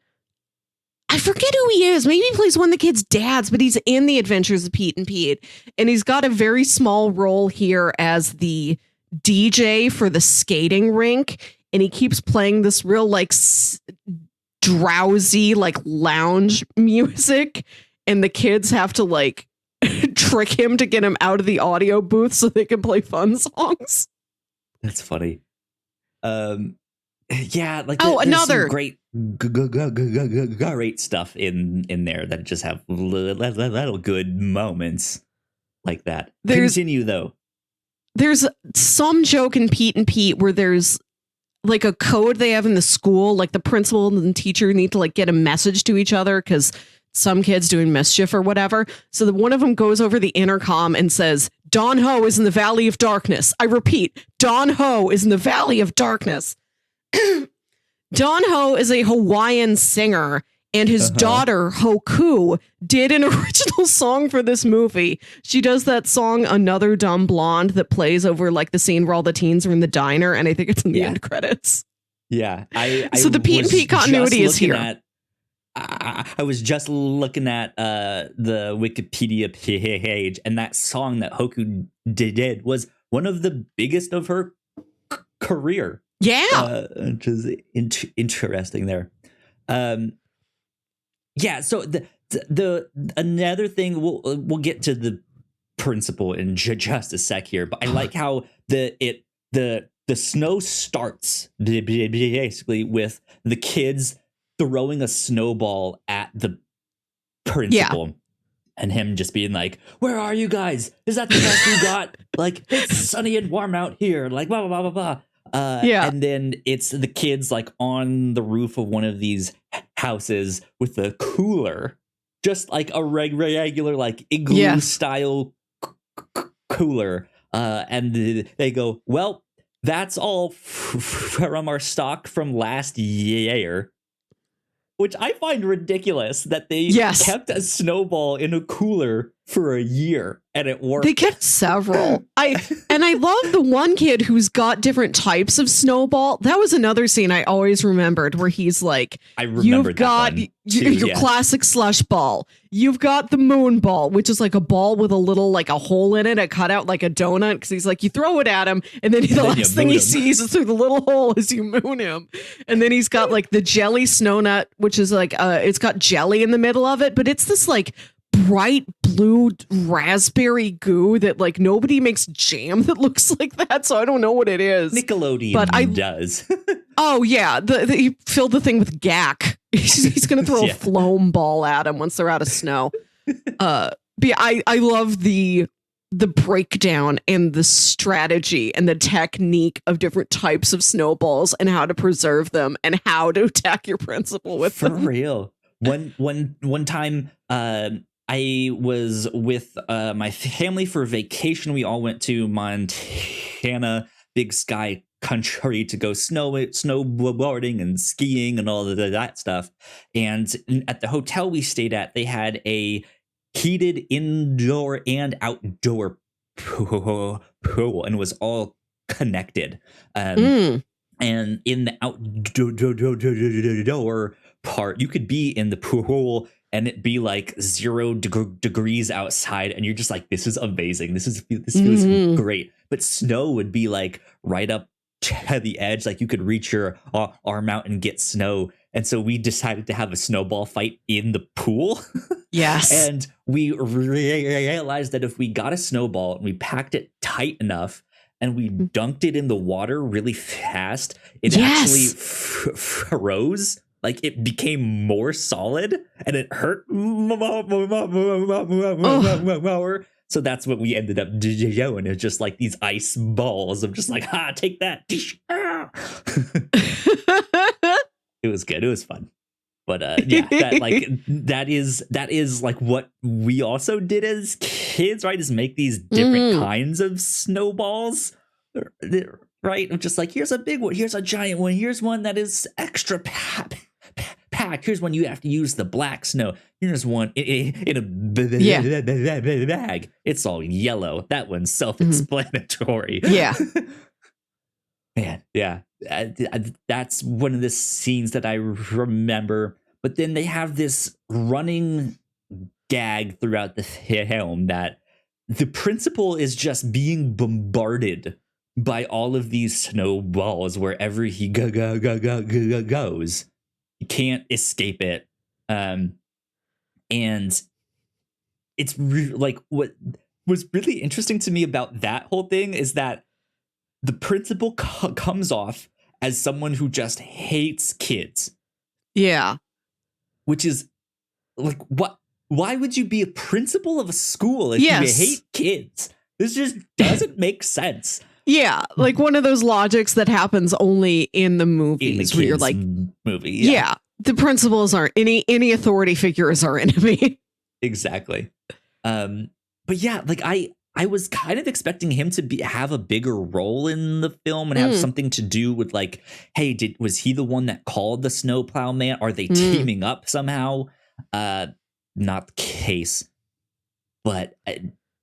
I forget who he is. Maybe he plays one of the kids' dads, but he's in The Adventures of Pete and Pete. And he's got a very small role here as the DJ for the skating rink. And he keeps playing this real like drowsy, like lounge music. And the kids have to like trick him to get him out of the audio booth so they can play fun songs. That's funny. Yeah, like another great stuff in there that just have little good moments like that. Continue though. There's some joke in Pete and Pete where there's like a code they have in the school, like the principal and the teacher need to like get a message to each other because some kid's doing mischief or whatever. So that one of them goes over the intercom and says, Don Ho is in the Valley of Darkness. I repeat, Don Ho is in the Valley of Darkness. Don Ho is a Hawaiian singer, and his daughter, Hoku, did an original song for this movie. She does that song, Another Dumb Blonde, that plays over like the scene where all the teens are in the diner, and I think it's in the end credits. Yeah. So the Pete and Pete continuity is here. I was just looking at the Wikipedia page, and that song that Hoku did was one of the biggest of her career. Yeah, which is interesting there. Yeah. So the another thing we'll get to the principle in just a sec here, but I like how the snow starts basically with the kids throwing a snowball at the principal and him just being like, where are you guys? Is that the best you got? Like, it's sunny and warm out here. Like, blah, blah, blah, blah, blah. And then it's the kids like on the roof of one of these houses with a cooler, just like a regular like igloo style cooler. And they go, well, that's all from our stock from last year. Which I find ridiculous that they kept a snowball in a cooler for a year, and it worked. They get several. I love the one kid who's got different types of snowball. That was another scene I always remembered where he's like, I remember you've got your classic slush ball. You've got the moon ball, which is like a ball with a little like a hole in it, a cutout like a donut. Because he's like, you throw it at him, and then the last thing he sees is through the little hole as you moon him. And then he's got like the jelly snow nut, which is like it's got jelly in the middle of it, but it's this like bright blue raspberry goo that like nobody makes jam that looks like that, so I don't know what it is. Nickelodeon does. Oh yeah, he filled the thing with gack. He's gonna throw a foam ball at him once they're out of snow. But yeah, I love the breakdown and the strategy and the technique of different types of snowballs and how to preserve them and how to attack your principal with them. For real. One time, I was with my family for vacation. We all went to Montana, Big Sky country, to go snowboarding and skiing and all of that stuff. And at the hotel we stayed at, they had a heated indoor and outdoor pool, and it was all connected. And in the outdoor part, you could be in the pool and it'd be like 0 degrees outside, and you're just like, this is amazing. This feels great. But snow would be like right up to the edge, like you could reach your arm out and get snow. And so we decided to have a snowball fight in the pool. Yes. And we realized that if we got a snowball and we packed it tight enough and we dunked it in the water really fast, it actually froze. Like it became more solid and it hurt more. So that's what we ended up doing. It's just like these ice balls of just like, take that. It was good. It was fun. But that is like what we also did as kids, right? Is make these different kinds of snowballs, right? I'm just like, here's a big one, here's a giant one, here's one that is extra packed. Here's one you have to use the black snow. Here's one in a bag. It's all yellow. That one's self-explanatory. Yeah. Man, yeah. That's one of the scenes that I remember. But then they have this running gag throughout the film that the principal is just being bombarded by all of these snowballs wherever he goes. You can't escape it. And it's like what was really interesting to me about that whole thing is that the principal comes off as someone who just hates kids. Yeah. Which is like, what? Why would you be a principal of a school if you hate kids? This just doesn't make sense. Yeah, like one of those logics that happens only in the movies where you're like, movie. Yeah, the principals aren't any authority figure is our enemy. Exactly. But yeah, like I was kind of expecting him to have a bigger role in the film and have something to do with like, hey, was he the one that called the Snow Plow Man? Are they teaming up somehow? Not the case. But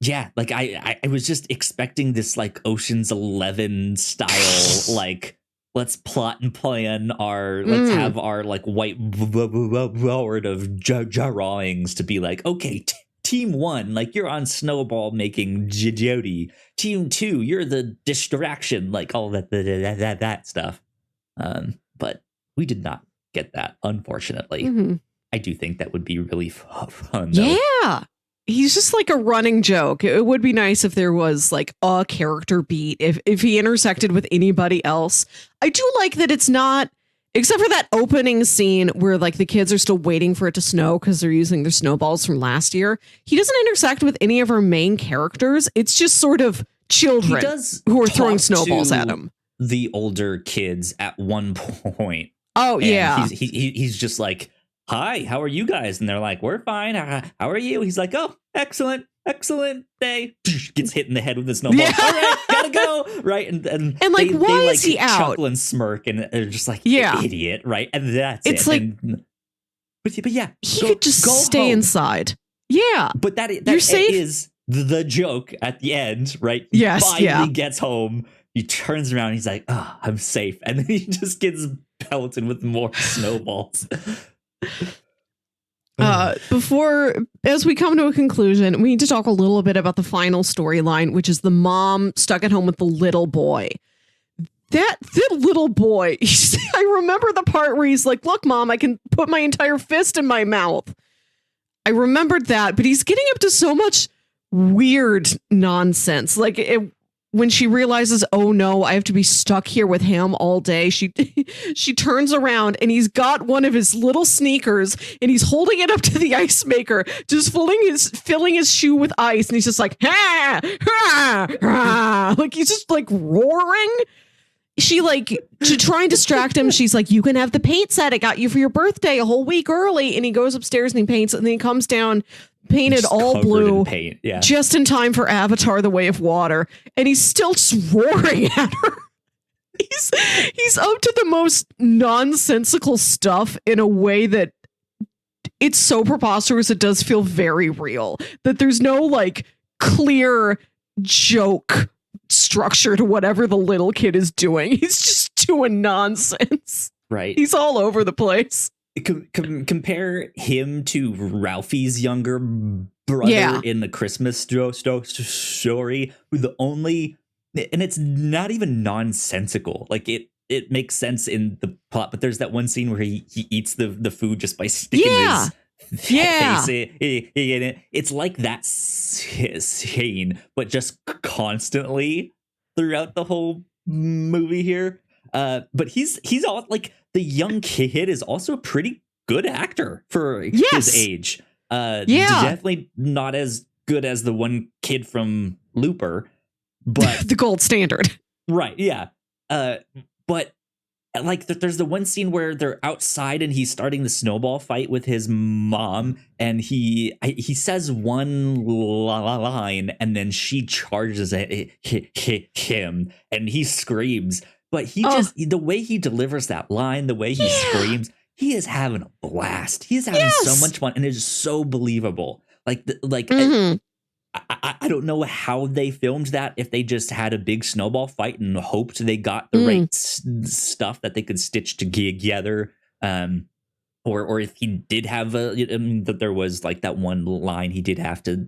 yeah, like I was just expecting this like Ocean's 11 style, like let's plot and plan let's have our like whiteboard of drawings to be like, okay, Team 1, like you're on Snowball making Jody. Team 2, you're the distraction, like all that stuff. But we did not get that, unfortunately. I do think that would be really fun, though. Yeah. He's just like a running joke. It would be nice if there was like a character beat, if he intersected with anybody else. I do like that it's not, except for that opening scene where like the kids are still waiting for it to snow because they're using their snowballs from last year. He doesn't intersect with any of our main characters. It's just sort of children who are throwing snowballs at him. The older kids at one point. Oh, yeah. He's just like, hi, how are you guys? And they're like, we're fine. How are you? He's like, oh, excellent day. Gets hit in the head with the snowball. Yeah. All right, gotta go. Right. And like, why is he out? Chuckle and smirk and they're just like, idiot. Right. And that's it's it. like, but yeah, he could just stay inside. Yeah. But that You're safe. is the joke at the end, right? He Yes, finally gets home. He turns around. And he's like, "Oh, I'm safe," and then he just gets pelted with more snowballs. As we come to a conclusion, we need to talk a little bit about the final storyline, which is the mom stuck at home with the little boy. That little boy, I remember the part where he's like, "Look, Mom, I can put my entire fist in my mouth." I remembered that, but he's getting up to so much weird nonsense. Like when she realizes, oh no, I have to be stuck here with him all day. She turns around and he's got one of his little sneakers and he's holding it up to the ice maker, just filling his shoe with ice. And he's just like, ha, ha, ha. Like he's just like roaring. She to try and distract him. She's like, you can have the paint set I got you for your birthday a whole week early. And he goes upstairs and he paints it. And then he comes down painted just all blue, paint. Yeah. just in time for Avatar: The Way of Water. And he's still just roaring at her. He's up to the most nonsensical stuff in a way that it's so preposterous. It does feel very real, that there's no like clear joke structure to whatever the little kid is doing. He's just doing nonsense. Right. He's all over the place. Compare him to Ralphie's younger brother in the Christmas story, who the only, and it's not even nonsensical. Like it makes sense in the plot, but there's that one scene where he eats the food just by sticking his face in it. It's like that scene, but just constantly throughout the whole movie here. But he's all like, the young kid is also a pretty good actor for his age. Definitely not as good as the one kid from Looper, but the gold standard. Right. Yeah. But like there's the one scene where they're outside and he's starting the snowball fight with his mom, and he says one line and then she charges at him and he screams. But he just, the way he delivers that line, the way he screams, he is having a blast. He's having so much fun, and it is so believable. Like I don't know how they filmed that, if they just had a big snowball fight and hoped they got the right stuff that they could stitch together, or if he did have that there was like that one line he did have to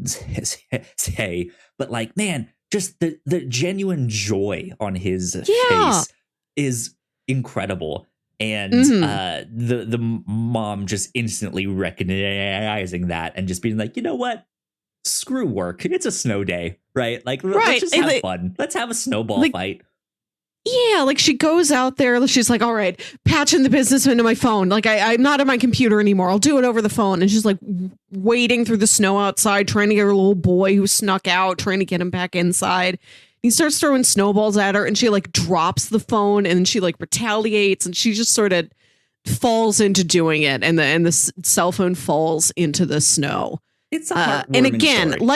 say. But like, man, just the genuine joy on his face is incredible. And the mom just instantly recognizing that and just being like, you know what? Screw work. It's a snow day, right? Like, let's just have fun. Let's have a snowball fight. Yeah, like she goes out there. She's like, all right, patching the business into my phone. Like I'm not on my computer anymore. I'll do it over the phone. And she's like wading through the snow outside, trying to get her little boy who snuck out, trying to get him back inside. He starts throwing snowballs at her and she like drops the phone and she like retaliates and she just sort of falls into doing it. And the cell phone falls into the snow. It's a and again, story.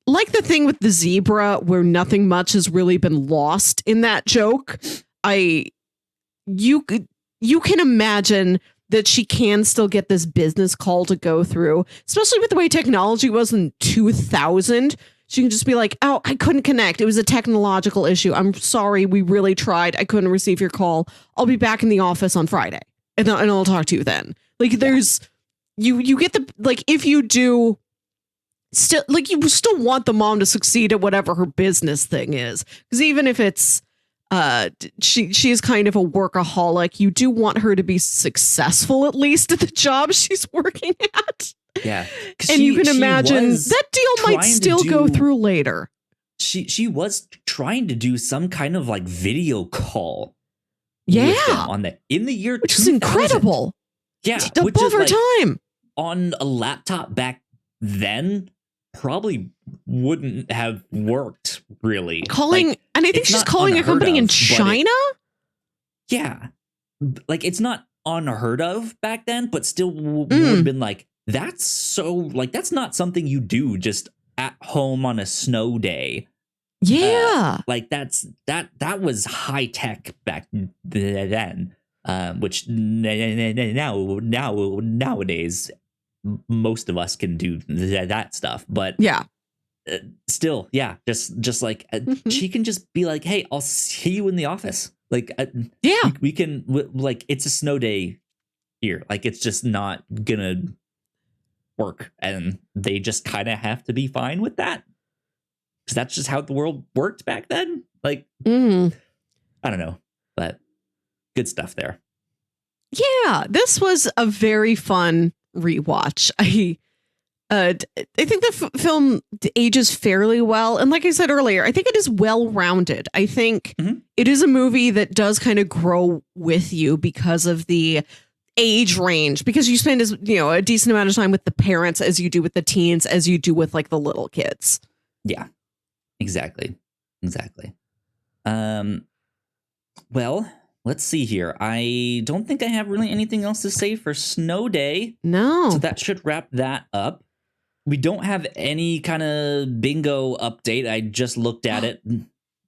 like the thing with the zebra where nothing much has really been lost in that joke. You can imagine that she can still get this business call to go through, especially with the way technology was in 2000. She can just be like, oh, I couldn't connect. It was a technological issue. I'm sorry. We really tried. I couldn't receive your call. I'll be back in the office on Friday and I'll talk to you then. Like there's, you get the, like, if you do still, like, you still want the mom to succeed at whatever her business thing is. Because even if it's, she is kind of a workaholic, you do want her to be successful at least at the job she's working at. Yeah. And you can imagine that deal might still go through later. She was trying to do some kind of like video call. On the in the year which 2000. is incredible. Yeah. Above her time. On a laptop back then probably wouldn't have worked really. And I think she's calling a company in China. Yeah. Like it's not unheard of back then, but still would have been like, that's not something you do just at home on a snow day. Yeah. Like that was high tech back then, which nowadays most of us can do that stuff, but Yeah. still, yeah, just like she can just be like, hey, I'll see you in the office. Like, Yeah. we can like, it's a snow day here. Like, it's just not gonna work, and they just kind of have to be fine with that, because that's just how the world worked back then. Like, Mm. I don't know, but good stuff there. Yeah, this was a very fun rewatch. I think the film ages fairly well, and like I said earlier, I think it is well rounded. I think it is a movie that does kind of grow with you because of the age range, because you spend a decent amount of time with the parents as you do with the teens, as you do with like the little kids. Yeah, exactly. Well, let's see here. I don't think I have really anything else to say for Snow Day. No. So that should wrap that up. We don't have any kind of bingo update. I just looked at it.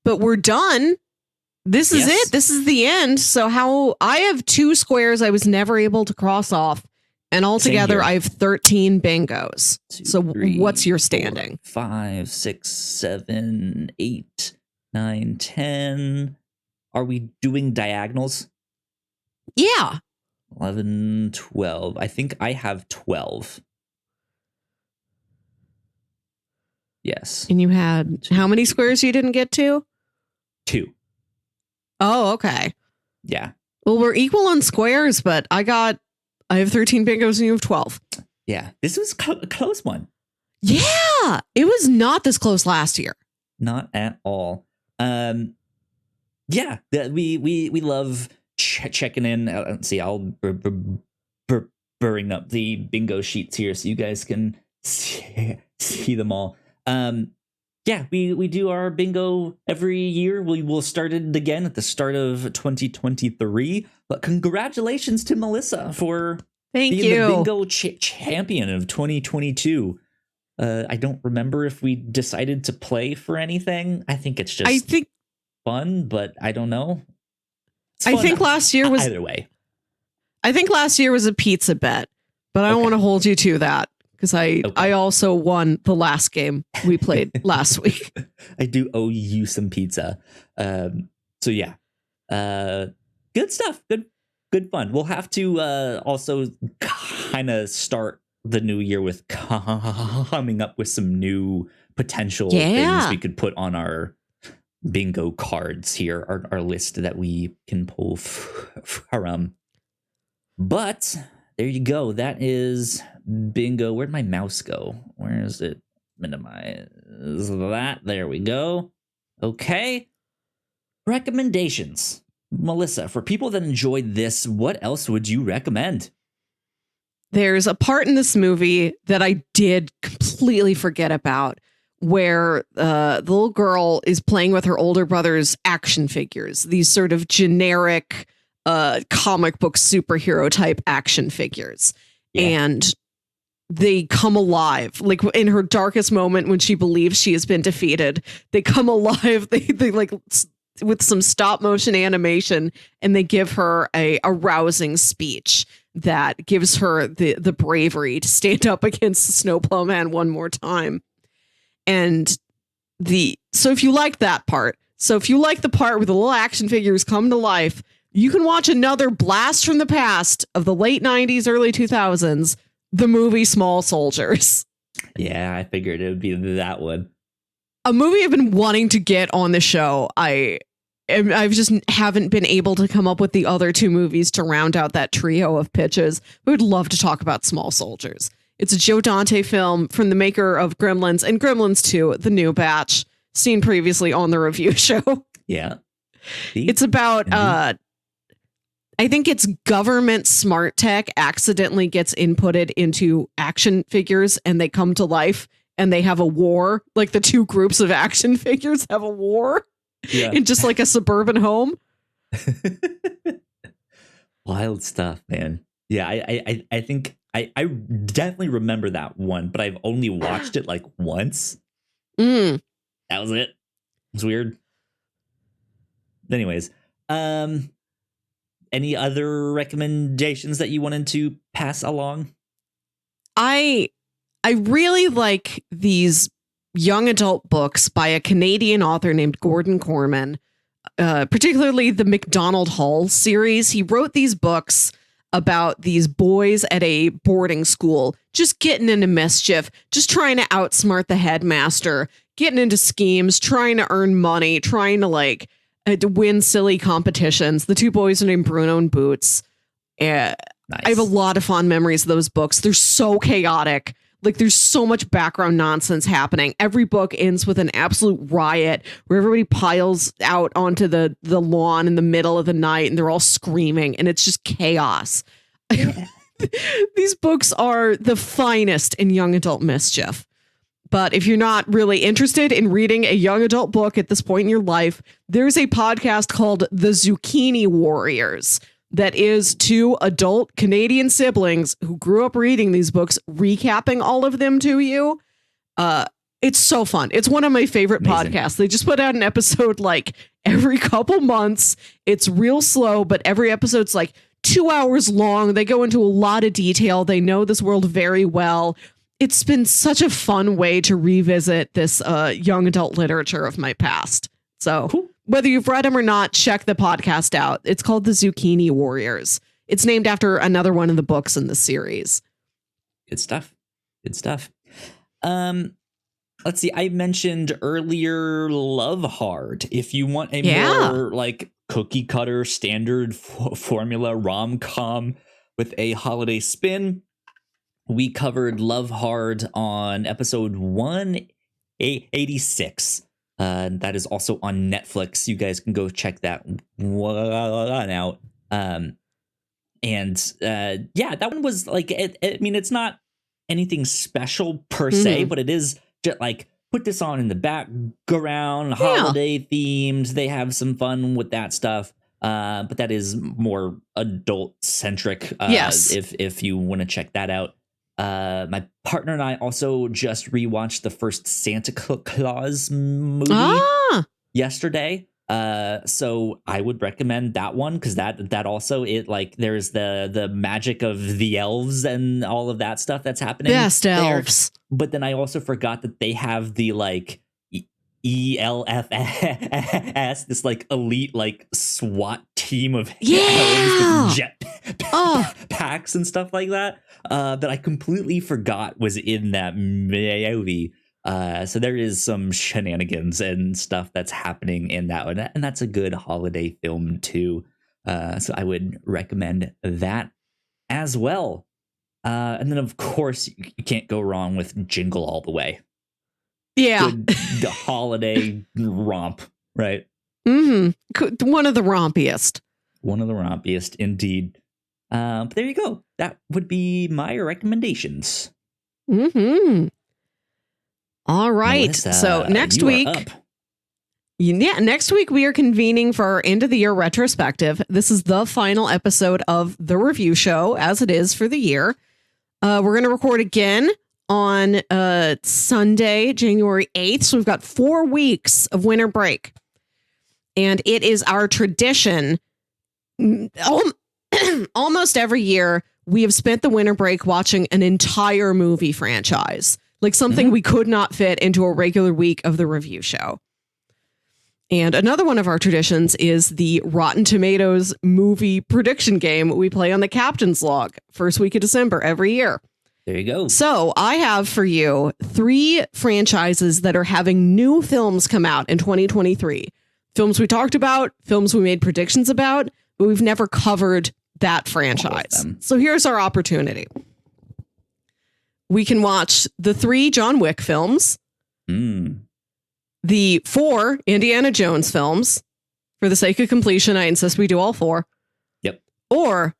But we're done. This is it. This is the end. So I have 2 squares I was never able to cross off. And altogether, I have 13 bingos. 2, so 3, what's your 4, standing? 5, 6, 7, 8, 9, 10. Are we doing diagonals? Yeah. 11, 12. I think I have 12. Yes. And you had how many squares you didn't get to? 2. Oh, okay. Yeah. Well, we're equal on squares, but I have 13 bingos and you have 12. Yeah. This was a close one. Yeah. It was not this close last year. Not at all. Yeah. We love checking in. Let's see. I'll bring up the bingo sheets here so you guys can see them all. Yeah, we do our bingo every year. We will start it again at the start of 2023. But congratulations to Melissa for being the bingo champion of 2022. I don't remember if we decided to play for anything. I think it's just fun, but I don't know. I think last year was either way. I think last year was a pizza bet, but I don't want to hold you to that. Because I also won the last game we played last week. I do owe you some pizza. So yeah, good stuff. Good fun. We'll have to also kind of start the new year with coming up with some new potential things we could put on our bingo cards here, our list that we can pull from. But there you go. That is bingo. Where'd my mouse go? Where is it? Minimize that. There we go. Okay. Recommendations. Melissa, for people that enjoyed this, what else would you recommend? There's a part in this movie that I did completely forget about, where the little girl is playing with her older brother's action figures, these sort of generic comic book superhero type action figures. And they come alive, like in her darkest moment when she believes she has been defeated. They come alive. They like with some stop motion animation, and they give her a rousing speech that gives her the bravery to stand up against the Snow Plow Man one more time. And so if you like that part, so if you like the part where the little action figures come to life, you can watch another blast from the past of the late 90s, early 2000s, the movie Small Soldiers. Yeah, I figured it would be that one. A movie I've been wanting to get on the show. I've just haven't been able to come up with the other 2 movies to round out that trio of pitches. We would love to talk about Small Soldiers. It's a Joe Dante film from the maker of Gremlins and Gremlins 2, the new batch, seen previously on the review show. Yeah. It's about, I think it's government smart tech accidentally gets inputted into action figures and they come to life and they have a war. Like the 2 groups of action figures have a war in just like a suburban home. Wild stuff, man. Yeah, I think I definitely remember that one, but I've only watched it like once. That was it. It was weird. Anyways, any other recommendations that you wanted to pass along? I really like these young adult books by a Canadian author named Gordon Corman, particularly the MacDonald Hall series. He wrote these books about these boys at a boarding school just getting into mischief, just trying to outsmart the headmaster, getting into schemes, trying to earn money, trying to win silly competitions. The two boys are named Bruno and Boots. Nice. I have a lot of fond memories of those books. They're so chaotic. Like, there's so much background nonsense happening. Every book ends with an absolute riot where everybody piles out onto the lawn in the middle of the night and they're all screaming and it's just chaos. These books are the finest in young adult mischief. But if you're not really interested in reading a young adult book at this point in your life, there's a podcast called The Zucchini Warriors that is two adult Canadian siblings who grew up reading these books, recapping all of them to you. It's so fun. It's one of my favorite podcasts. They just put out an episode like every couple months. It's real slow, but every episode's like 2 hours long. They go into a lot of detail. They know this world very well. It's been such a fun way to revisit this young adult literature of my past. So cool. Whether you've read them or not, check the podcast out. It's called The Zucchini Warriors. It's named after another one of the books in the series. Good stuff. Good stuff. Let's see. I mentioned earlier Love Hard. If you want a more like cookie cutter standard formula rom-com with a holiday spin, we covered Love Hard on episode 186. That is also on Netflix. You guys can go check that one out. That one was like, I mean, it's not anything special per se, but it is just like, put this on in the background, holiday themed. They have some fun with that stuff. But that is more adult centric. If you want to check that out. My partner and I also just rewatched the first Santa Claus movie yesterday. So I would recommend that one because that also there's the magic of the elves and all of that stuff that's happening. Best elves. But then I also forgot that they have the ELFS, this elite SWAT team of elves with jet packs and stuff like that. That I completely forgot was in that movie. So there is some shenanigans and stuff that's happening in that one. And that's a good holiday film too. So I would recommend that as well. And then of course you can't go wrong with Jingle All the Way. Yeah. The holiday romp, right? Mm-hmm. One of the rompiest. One of the rompiest, indeed. But there you go. That would be my recommendations. Mm-hmm. All right. Melissa, so next week, next week we are convening for our end of the year retrospective. This is the final episode of the review show, as it is for the year. We're going to record again on Sunday, January 8th. So we've got 4 weeks of winter break. And it is our tradition. Almost every year, we have spent the winter break watching an entire movie franchise, like something we could not fit into a regular week of the review show. And another one of our traditions is the Rotten Tomatoes movie prediction game we play on the Captain's Log, first week of December every year. There you go. So I have for you 3 franchises that are having new films come out in 2023. Films we talked about, films we made predictions about, but we've never covered that franchise. So here's our opportunity. We can watch the 3 John Wick films, the 4 Indiana Jones films. For the sake of completion, I insist we do all 4. Yep. Or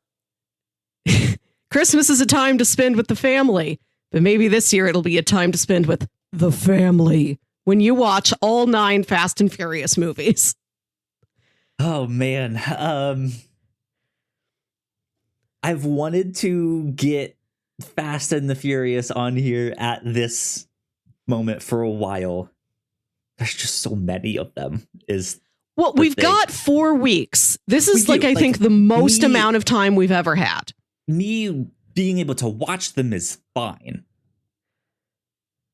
Christmas is a time to spend with the family, but maybe this year it'll be a time to spend with the family when you watch all 9 Fast and Furious movies. Oh, man. I've wanted to get Fast and the Furious on here at this moment for a while. There's just so many of them. Well, we've got 4 weeks. This is I think the most amount of time we've ever had. Me being able to watch them is fine.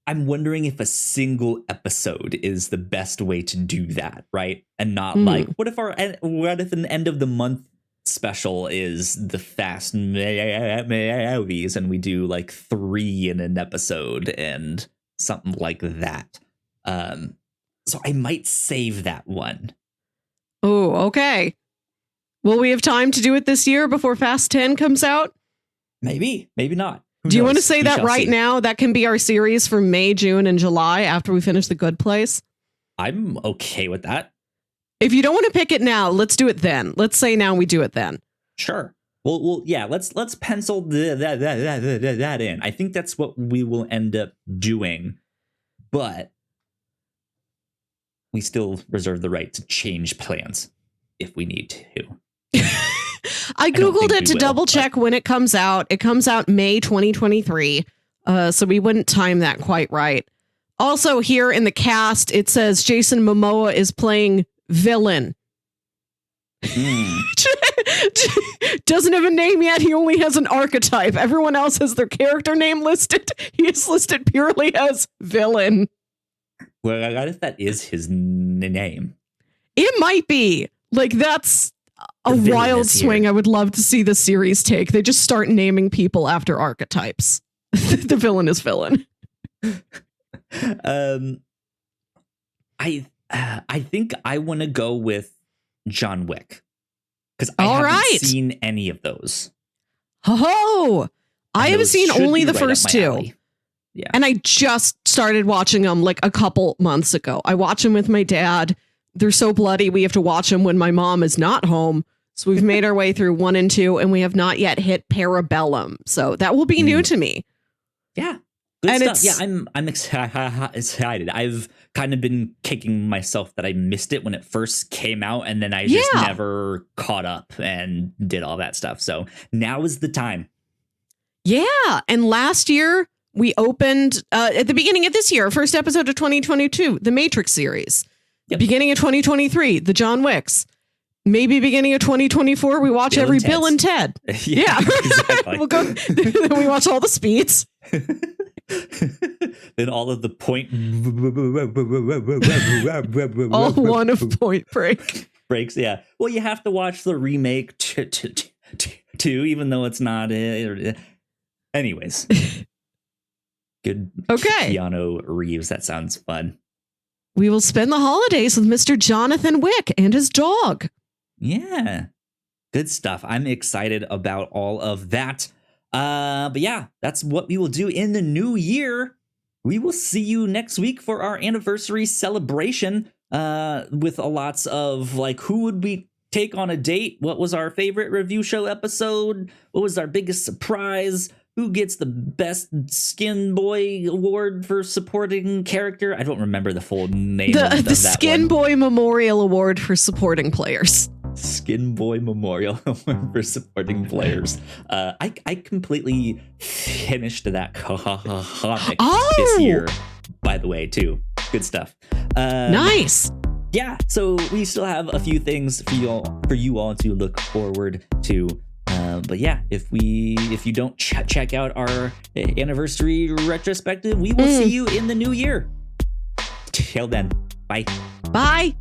I'm wondering if a single episode is the best way to do that, right? And not like, what if an end of the month special is the fast movies and we do like 3 in an episode and something like that. So I might save that one. Oh, okay. Will we have time to do it this year before Fast 10 comes out? Maybe not. Do you want to say that right now? That can be our series for May, June, and July after we finish The Good Place? I'm okay with that. If you don't want to pick it now, let's do it then. Let's say now we do it then. Sure. Well, yeah, let's pencil that in. I think that's what we will end up doing. But we still reserve the right to change plans if we need to. I Googled it to double check when it comes out. It comes out May 2023. So we wouldn't time that quite right. Also, here in the cast, it says Jason Momoa is playing villain. Doesn't have a name yet. He only has an archetype. Everyone else has their character name listed. He is listed purely as villain. Well, what if that is his name? It might be. Like, that's a wild swing I would love to see the series take. They just start naming people after archetypes. The villain is villain. I think I want to go with John Wick because I haven't seen any of those. Oh, I have seen only the first 2. Alley. Yeah. And I just started watching them like a couple months ago. I watch them with my dad. They're so bloody. We have to watch them when my mom is not home. So we've made our way through 1 and 2, and we have not yet hit Parabellum. So that will be new to me. Yeah. Good stuff. Yeah, I'm excited. I've kind of been kicking myself that I missed it when it first came out, and then I just never caught up and did all that stuff. So now is the time. Yeah. And last year, we opened, at the beginning of this year, first episode of 2022, the Matrix series. Yep. Beginning of 2023, the John Wicks. Maybe beginning of 2024, we watch every Bill and Ted. Yeah. Exactly. We'll go. Then we watch all the Speeds. Then all of the Point all one of Point Break breaks. Yeah. Well, you have to watch the remake too, even though it's not. Anyways. Good. Okay. Keanu Reeves. That sounds fun. We will spend the holidays with Mr. Jonathan Wick and his dog. Yeah. Good stuff. I'm excited about all of that. But yeah, that's what we will do in the new year. We will see you next week for our anniversary celebration with lots of like, who would we take on a date? What was our favorite review show episode? What was our biggest surprise? Who gets the best Skin Boy Award for supporting character? I don't remember the full name of that Skin Boy Memorial Award for supporting players. Skin Boy Memorial Award for supporting players. I completely finished that comic this year, by the way, too. Good stuff. Nice. Yeah, so we still have a few things for you all to look forward to. But yeah, if you don't check out our anniversary retrospective, we will see you in the new year. Till then, bye. Bye.